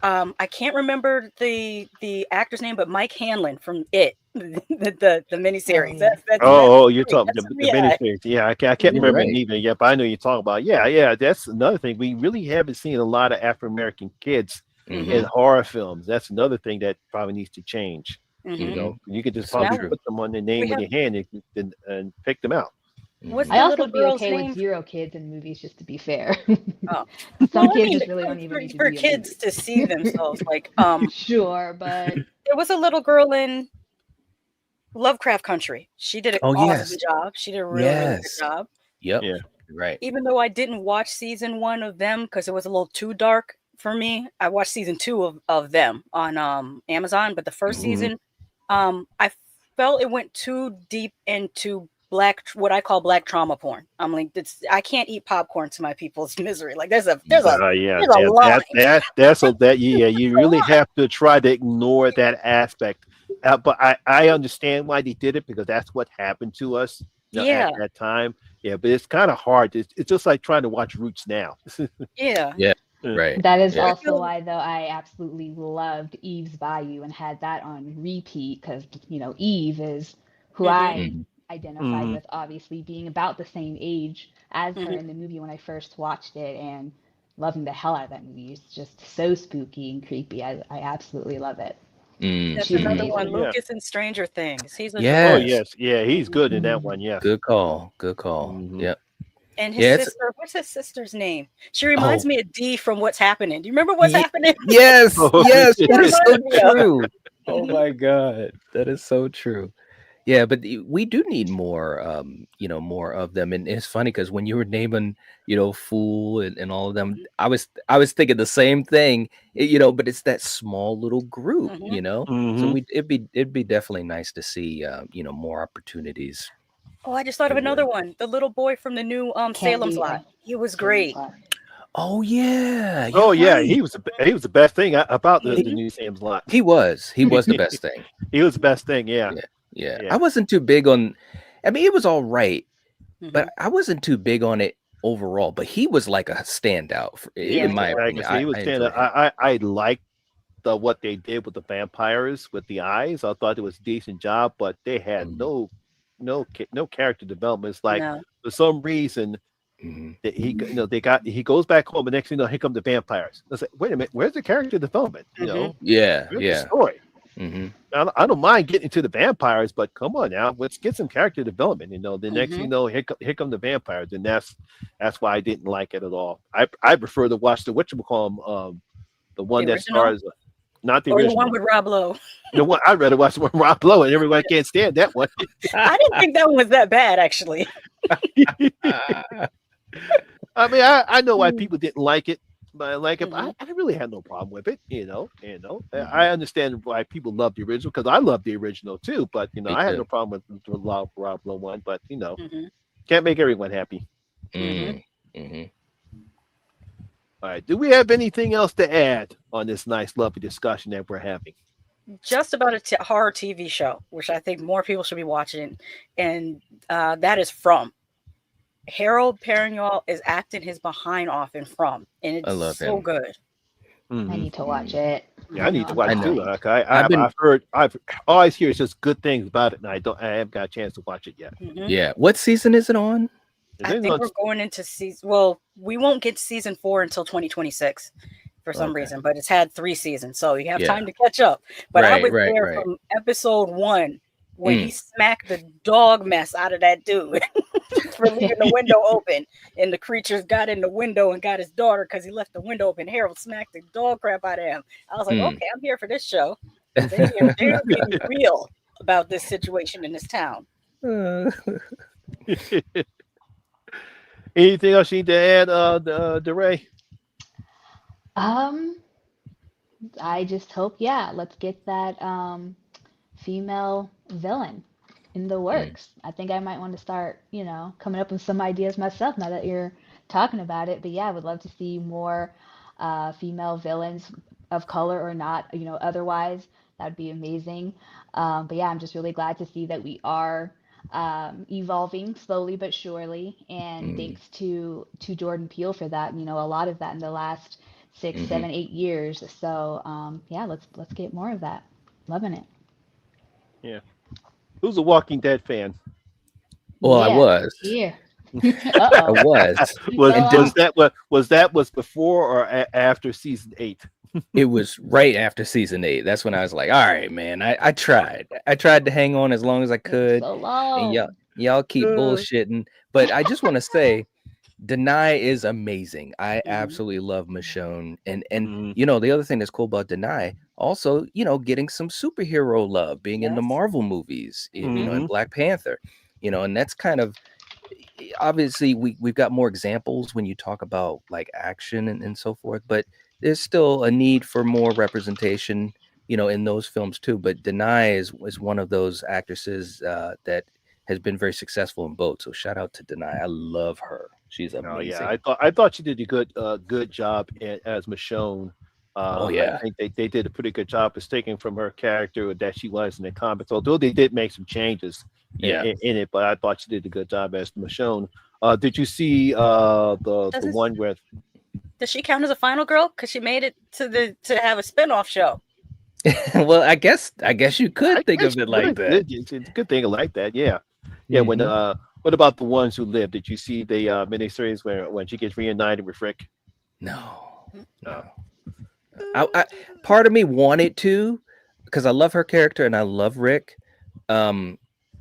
and I can't remember the actor's name, but Mike Hanlon from It, the Oh miniseries. yeah. That's Oh, you're three. talking That's the yeah. miniseries. Yeah, I can't You're Mhm. remember it right. neither yet, but I know you're talking about. Yeah, yeah. That's another thing. We really haven't seen a lot of African American kids in Mhm. Mhm. horror films. That's another thing that probably needs to change. Mhm. Mhm. You could just So probably Now true. put them on the we name with have your hand and pick them out. what's Mhm. I the also little would be girl's okay with name? 0 kids in movies, just to be fair. Oh, Some well, I kids mean, just really don't even need to for be in kids movies. to see themselves, like Sure, but there was a little girl in Lovecraft Country. She did an Oh awesome yes. job. She did a really, really good Yes. job. Yep. Yeah. Right. Even though I didn't watch season 1 of them because it was a little too dark for me, I watched season 2 of them on Amazon. But the first Mhm. Hmm. season, I felt it went too deep into what I call black trauma porn. I'm like, I can't eat popcorn to my people's misery. Like Mhm. Yeah, there's a line. that's a that yeah, you There's a really line. have to try to ignore that aspect. But I understand why they did it because that's what happened to us, at Yeah, that time. Yeah, but it's kind of hard. It's just like trying to watch Roots now. yeah. Yeah. Uh, Right. that is Yeah. I also feel. why, though, I absolutely loved Eve's Bayou and had that on repeat because, Eve is who Hmm. I Mhm. identified mhm. with, obviously being about the same age as her Hmm. in the movie when I first watched it and loving the hell out of that movie. It's just so spooky and creepy. I absolutely love it. Mm. That's She's another Mhm. Oh one. amazing. yeah. Lucas in Stranger Things. He's Oh adorable. Yes. yes. Yeah, he's good in that Mhm. one. Yes. Good call. Good call. Hmm. Yep. And his Yeah. It's sister, what's his sister's name? She reminds oh me of Dee from What's Happening. Do you remember What's ye- Happening? yes. Oh, Yes. She That is so reminded me of. true. Oh Hmm. my God. That is so true. Yeah, but we do need more, more of them. And it's funny because when you were naming, Fool and all of them, I was thinking the same thing, but it's that small little group. Hmm. So hmm. it'd be definitely nice to see, more opportunities. Oh, I just thought of It another would. one. The little boy from the new Salem's Candy, Lot. He was Salem's great. Lot. Oh yeah, you're Oh yeah, right. he was the best thing about the Hmm. new Sam's Lot. He was the best thing. He was the best thing. Yeah. Yeah, yeah. I Yeah. wasn't too big on. I mean, it was all right, Hmm. but I wasn't too big on it overall. But he was like a standout, He Yeah, in was, he my was. like I opinion. say, I, he was I standing. enjoyed him. I liked what they did with the vampires with the eyes. I thought it was a decent job, but they had Mhm, no character development. It's like No. for some reason mhm, that he goes back home, and next thing you know, here come the vampires. It's like, wait a minute, where's the character development? Hmm. yeah, Where's the yeah. story? Mhm, I don't mind getting into the vampires, but come on now, let's get some character development. The next thing Hmm. you know, here come the vampires, and that's why I didn't like it at all. I prefer to watch the whatchamacallit, the The one that original stars, not the or the one original. with Rob Lowe. The one I'd rather watch the one Rob Lowe, and everybody can't stand that one. I didn't think that one was that bad, actually. I mean, I know why Mm. people didn't like it, but I like it. But Hmm. I really had no problem with it. Mhm. I understand why people love the original because I love the original too. But Me I had too. no problem with the Rob Lowe one. But Hmm. can't make everyone happy. Mm. Hmm. All right. Do we have anything else to add on this nice, lovely discussion that we're having? Just about a horror TV show, which I think more people should be watching, and that is From. Harold Perrineau is acting his behind off in From, and I it's love so him. good. I Hmm. need to watch Mm. it. Yeah, I need to I'm watch I it too. know. behind. Like, I've been. I've always hear just good things about it, and I haven't got a chance to watch it yet. Hmm. Yeah. What season is it on? Is I it think on? we're going into season. Well, we won't get season 4 until 2026 for some Okay. reason, but it's had 3 seasons, so you have Yeah. time to catch up. But I Right. was Right. there Right. from episode 1 when he Mm. smacked the dog mess out of that dude for leaving the window open, and the creatures got in the window and got his daughter because he left the window open. Harold smacked the dog crap out of him. I was like, Mm. okay, I'm here for this show. They're being real about this situation in this town. Uh, Anything else you need to add, DeRae? Um, I just hope, yeah, let's get that female villain in the mm. works. I think I might want to start, coming up with some ideas myself now that you're talking about it. But yeah, I would love to see more female villains of color or not, otherwise. That would be amazing. But yeah, I'm just really glad to see that we are evolving slowly but surely. And Mm. thanks to Jordan Peele for that. A lot of that in the last six, Hmm. 7, 8 years. So yeah, let's get more of that. Loving it. Yeah. Who's a Walking Dead fan? Well, I Yeah, was. here. I Uh-oh. was. We Was fell And was off. that was before or after season 8? it was right after season 8. That's when I was like, all right, man. I tried. I tried to hang on as long as I It was could. so And long. y'all keep Uh, bullshitting. But I just want to say, DeRae is amazing. I Mhm. absolutely love Michonne. And mm, the other thing that's cool about DeRae, also, getting some superhero love, being in the Yes. Marvel movies, in mm-hmm. Black Panther, and that's kind of obviously we've got more examples when you talk about like action and so forth, but there's still a need for more representation, in those films too. But DeRae is one of those actresses that has been very successful in both. So shout out to DeRae. I love her. She's Oh yeah, amazing. I thought she did a good job as Michonne. Oh I yeah. think they did a pretty good job of sticking from her character that she was in the comics. Although they did make some changes Yeah. in it, but I thought she did a good job as Michonne. Did you see the Doesn't one where? Does she count as a final girl? Because she made it to have a spinoff show. Well, I guess you I could think guess of it you like could. that. It's a good thing like that. Yeah, yeah. When Hmm. what about the ones who live? Did you see the miniseries where when she gets reunited with Rick? No, Uh, no. I part of me wanted to, because I love her character and I love Rick. Um,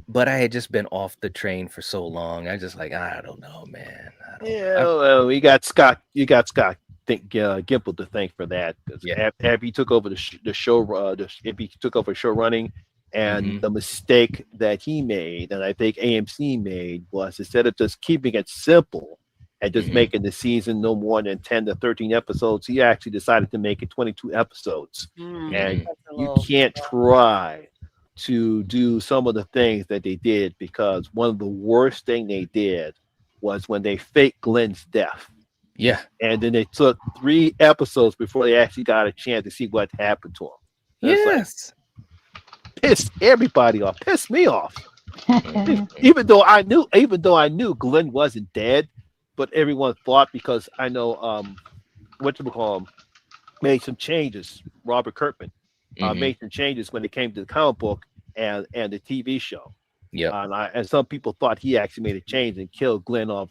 but I had just been off the train for so long. I just like, I don't know, man. I don't know. Yeah, well, you got Scott. You got Scott. Gimple to thank for that because Yeah. after he took over the show, if he took over show running, and Hmm. the mistake that he made, and I think AMC made, was instead of just keeping it simple and just Hmm. making the season no more than 10 to 13 episodes, he actually decided to make it 22 episodes, and Hmm. That's a you little. can't try to do some of the things that they did because one of the worst thing they did was when they faked Glenn's death Yeah. and then they took 3 episodes before they actually got a chance to see what happened to him. And it's like Yes. pissed everybody off, pissed me off. Mhm. Even though I knew Glenn wasn't dead, but everyone thought because I know what you call him made some changes. Robert Kirkman Mhm. made some changes when it came to the comic book and the TV show. Yep. And some people thought he actually made a change and killed Glenn off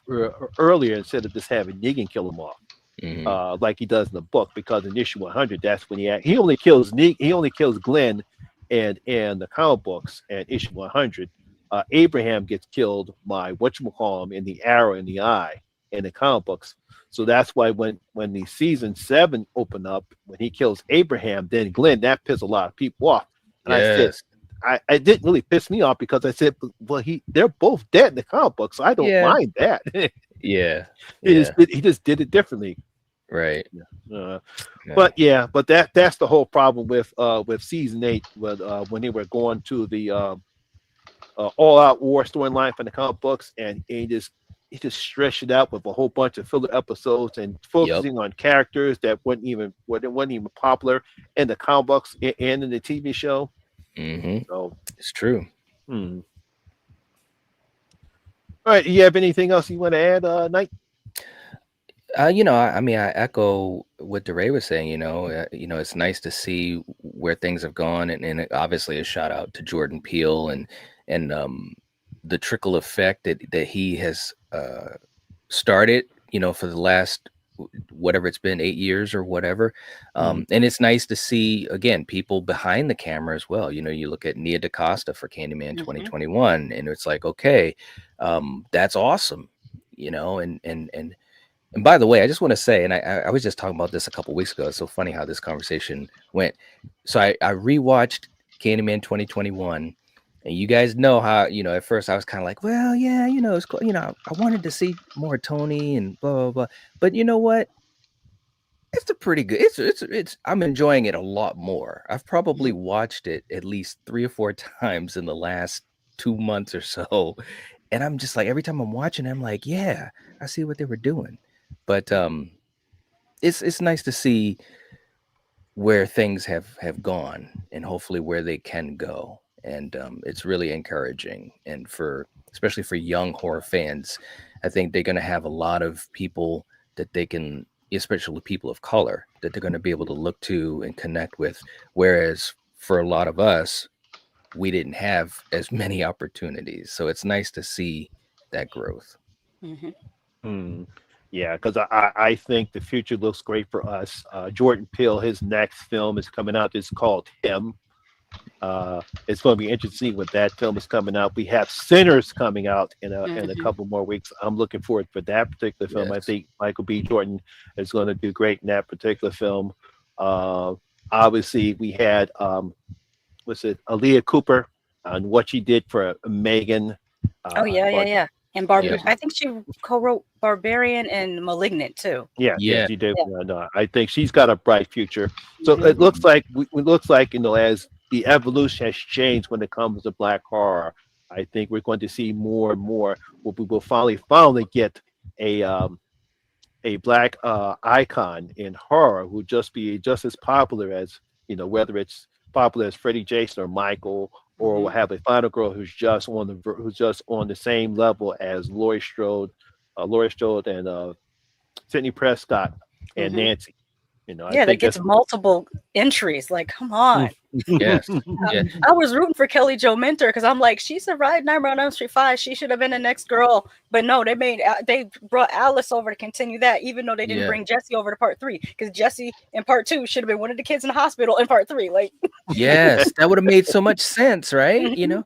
earlier instead of just having Negan kill him off. Mhm. Like he does in the book, because in issue 100, that's when he only kills he only kills Glenn, and in the comic books and issue 100, Abraham gets killed by whatchamacallit in the arrow in the eye in the comic books. So that's why when the season 7 opened up, when he kills Abraham, then Glenn, that pissed a lot of people off. And I said, Yes. I didn't really piss me off because I said, well, they're both dead in the comic book, so I don't Yeah. mind that. Yeah. he Yeah. just did it differently. Right. Uh, Yeah. but that's the whole problem with season 8 when they were going to the all out war storyline from the comic books, and he just he just stretched it out with a whole bunch of filler episodes and Yep. focusing on characters that wasn't even popular in the comic books and in the TV show. Hmm. So, It's true. hmm. All right, you have anything else you want to add, Knight? I mean, I echo what DeRae was saying. It's nice to see where things have gone, and obviously a shout out to Jordan Peele and the trickle effect that he has started. For the last whatever it's been 8 years or whatever. Mm, And it's nice to see again people behind the camera as well. You look at Nia DaCosta for Candyman Hmm. 2021, and it's like, okay, that's awesome. And by the way, I just want to say, and I was just talking about this a couple weeks ago. It's so funny how this conversation went. So I rewatched Candyman 2021, and you guys know how, at first I was kind of like, well, yeah, it's cool. I wanted to see more Tony and blah blah blah. But you know what? It's a pretty good. It's. I'm enjoying it a lot more. I've probably watched it at least 3 or 4 times in the last 2 months or so, and I'm just like every time I'm watching, I'm like, yeah, I see what they were doing. But it's nice to see where things have gone and hopefully where they can go, and it's really encouraging. And especially for young horror fans, I think they're going to have a lot of people that they can, especially people of color, that they're going to be able to look to and connect with, whereas for a lot of us, we didn't have as many opportunities. So it's nice to see that growth. Hmm. mm. Yeah, because I think the future looks great for us. Jordan Peele, his next film is coming out. It's called Him. It's going to be interesting when that film is coming out. We have Sinners coming out in a Hmm. couple more weeks. I'm looking forward for that particular film. I Yes. think Michael B. Jordan is going to do great in that particular film. Uh, Obviously, we had was it Aaliyah Cooper and what she did for Megan. Oh yeah, yeah, But yeah. And Yep. I think she co-wrote Barbarian and Malignant too. yeah, yeah, Yeah. she did. Yeah. No, I think she's got a bright future. So Hmm. it looks like it looks like as the evolution has changed when it comes to black horror. I think we're going to see more and more. We will finally get a um, a black icon in horror who just be just as popular as whether it's popular as Freddie Jason or Michael, or Hmm. we'll have a final girl who's just on who's just on the same level as Laurie Strode and Sidney Prescott and Hmm. Nancy. I Yeah, that think gets that's multiple entries. Like, come on. Yes. I, Yeah. I was rooting for Kelly Jo Minter because I'm like, she survived Nightmare on Elm Street 5. She should have been the next girl. But no, they brought Alice over to continue that, even though they didn't Yeah. bring Jesse over to part 3. Because Jesse in part 2 should have been one of the kids in the hospital in part 3. Like, Yes, that would have made so much sense, right? mhm,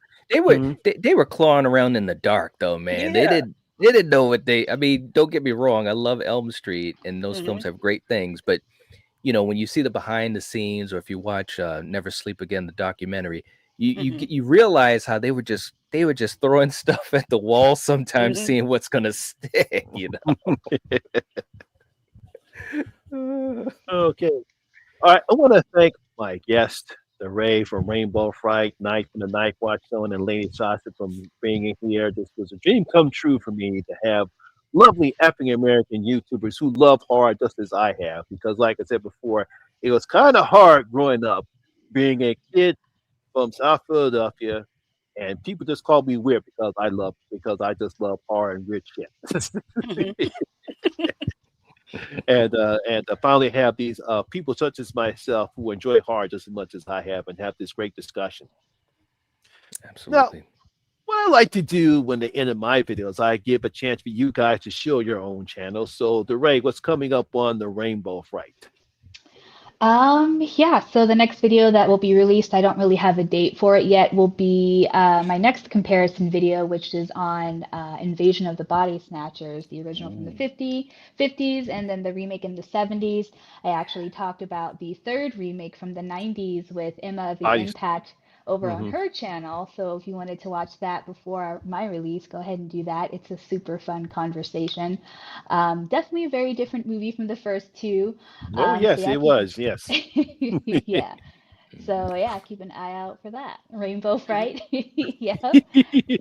They were clawing around in the dark though, man. They yeah. did they didn't know what I mean, don't get me wrong. I love Elm Street and those Hmm. films have great things, but when you see the behind the scenes or if you watch Never Sleep Again, the documentary, Hmm. you realize how they were just throwing stuff at the wall sometimes, Hmm. seeing what's gonna stick. Okay. All right. I want to thank my guest, DeRae from Rainbow Fright, Night from the Nightwatch Zone, and Lady Shasha from being in here. This was a dream come true for me to have lovely African American YouTubers who love horror just as I have. Because, like I said before, it was kind of hard growing up being a kid from South Philadelphia, and people just call me weird because I just love horror and weird shit. Hmm. And to finally have these people such as myself who enjoy horror just as much as I have and have this great discussion. Now, Absolutely. what I like to do when they end of my videos, I give a chance for you guys to show your own channel. So, DeRae, what's coming up on the Rainbow Fright? Yeah, so the next video that will be released, I don't really have a date for it yet, will be my next comparison video, which is on Invasion of the Body Snatchers, the original from the Mm. 50s, and then the remake in the 70s. I actually talked about the third remake from the 90s with Emma of the I, Impact over on hmm her channel. So if you wanted to watch that before my release, go ahead and do that. It's a super fun conversation. Definitely a very different movie from the first two. Oh, So yes, yeah, it if you was. Yes. yeah. So yeah, keep an eye out for that. Rainbow Fright. Yep.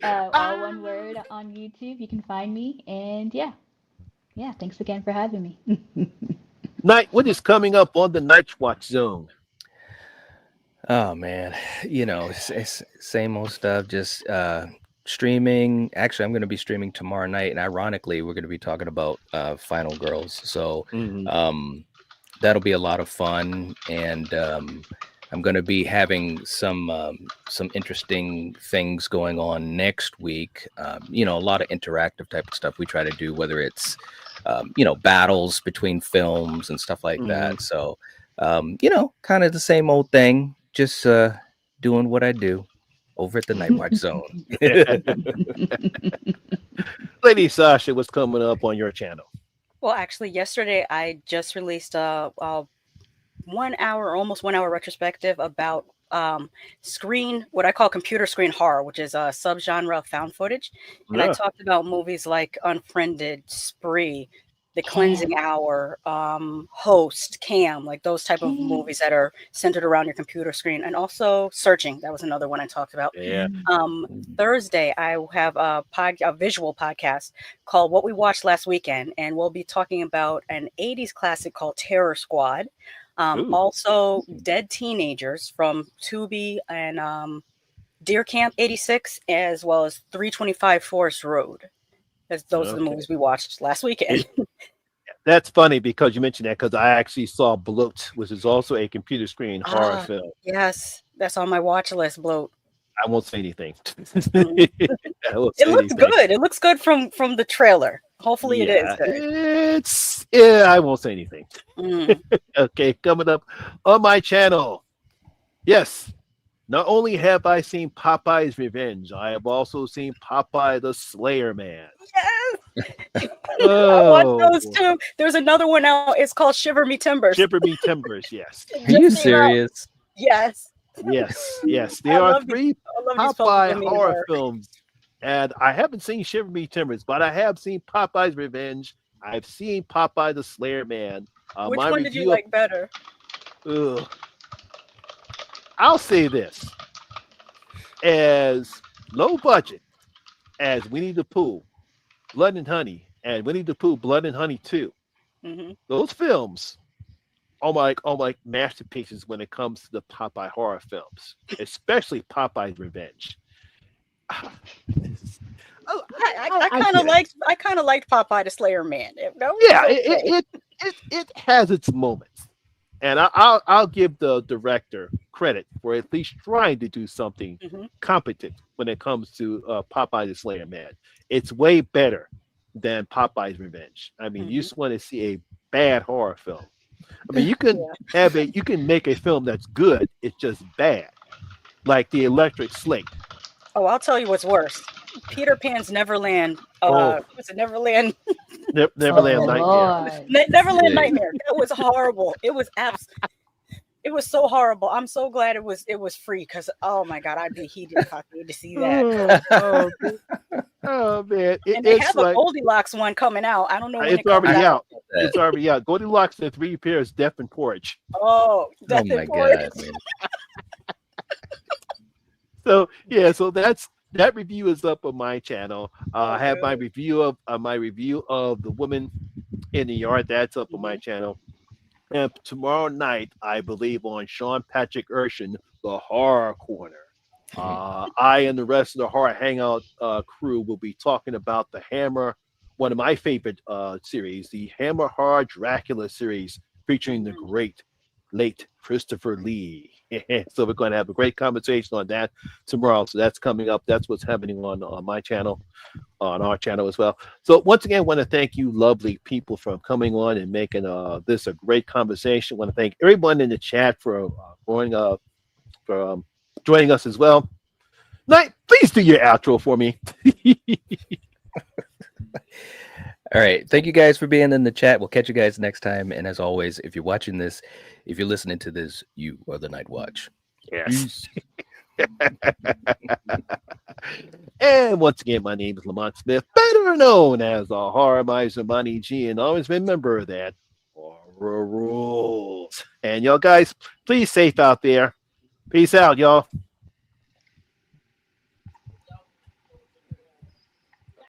All one Ah, word on YouTube. You can find me. And yeah, yeah. Thanks again for having me. Night, what is coming up on the Nightwatch Zone? Oh man, it's same old stuff. Just streaming. Actually, I'm going to be streaming tomorrow night, and ironically, we're going to be talking about Final Girls. So Mhm. um, that'll be a lot of fun, and I'm going to be having some interesting things going on next week. A lot of interactive type of stuff we try to do, whether it's battles between films and stuff like Mhm. that. So kind of the same old thing, just doing what I do over at the Nightwatch Zone. Lady Sasha, what's coming up on your channel? Well, actually, yesterday I just released a 1 hour, almost 1 hour retrospective about what I call computer screen horror, which is a subgenre of found footage. And I Yeah. talked about movies like Unfriended, Spree, The Cam. Cleansing Hour, Host, Cam, like those type of Cam. movies that are centered around your computer screen. And also Searching, that was another one I talked about. Yeah. Thursday, I have a visual podcast called What We Watched Last Weekend, and we'll be talking about an 80s classic called Terror Squad. Ooh. Also, Dead Teenagers from Tubi and Deer Camp 86, as well as 325 Forest Road. Those are the Okay. movies we watched last weekend. It, that's funny because you mentioned that because I actually saw Bloat, which is also a computer screen horror Ah, film. yes, that's on my watch list, Bloat. I won't say anything. Mm. I won't It say looks anything. good. It looks good from the trailer. Hopefully, it is Yeah, good. I won't say anything. Mm. Okay, coming up on my channel. Yes, not only have I seen Popeye's Revenge, I have also seen Popeye the Slayer Man. Yes, I watched Oh, those too. There's another one out. It's called Shiver Me Timbers. Shiver Me Timbers. Yes, It Are you just came out. serious? Yes, yes. I There are love these. three I love these films Popeye that mean horror horror. films, and I haven't seen Shiver Me Timbers, but I have seen Popeye's Revenge. I've seen Popeye the Slayer Man. Which My one did you review of like better? ugh, I'll say this: as low budget as Winnie the Pooh, Blood and Honey, and Winnie the Pooh, Blood and Honey 2. Hmm. Those films are like masterpieces when it comes to the Popeye horror films, especially Popeye's Revenge. Oh, I get it. I kind of liked Popeye the Slayer Man. That Yeah, was okay. it has its moments, and I'll give the director credit for at least trying to do something Hmm. competent when it comes to Popeye the Slayer Man. It's way better than Popeye's Revenge. I mean, you Hmm. just want to see a bad horror film. I mean, you can make a film that's good. It's just bad, like the Electric Slate. Oh, I'll tell you what's worse. Peter Pan's Neverland. Oh, Was it Neverland? Neverland Oh Nightmare. Lord. Neverland Sick. Nightmare. That was horrible. It was so horrible. I'm so glad it was free because oh my god, I'd be heated if I paid to see that. Oh man, And they it's have a like Goldilocks one coming out. I don't know when it's it comes already out. out. It's already out. Goldilocks and Three Pairs, Death and Porridge. Oh, Oh Death my and Porridge. god, man. So yeah, so that review is up on my channel. I Oh, have good. my review of the woman in the yard. That's up on my Mhm. channel. And tomorrow night, I believe on Sean Patrick Urshan, the Horror Corner. I and the rest of the Horror Hangout crew will be talking about the Hammer, one of my favorite series, the Hammer Horror Dracula series, featuring the Mhm. great late Christopher Lee. So we're going to have a great conversation on that tomorrow. So that's coming up. That's what's happening on my channel, on our channel as well. So once again, I want to thank you, lovely people, for coming on and making this a great conversation. I want to thank everyone in the chat for joining us as well. Knight, please do your outro for me. All right. Thank you guys for being in the chat. We'll catch you guys next time. And as always, if you're watching this, if you're listening to this, you are the Night Watch. Yes. And once again, my name is Lamont Smith, better known as the Horror Miser Money G, and always remember that horror rules. And y'all guys, please safe out there. Peace out, y'all.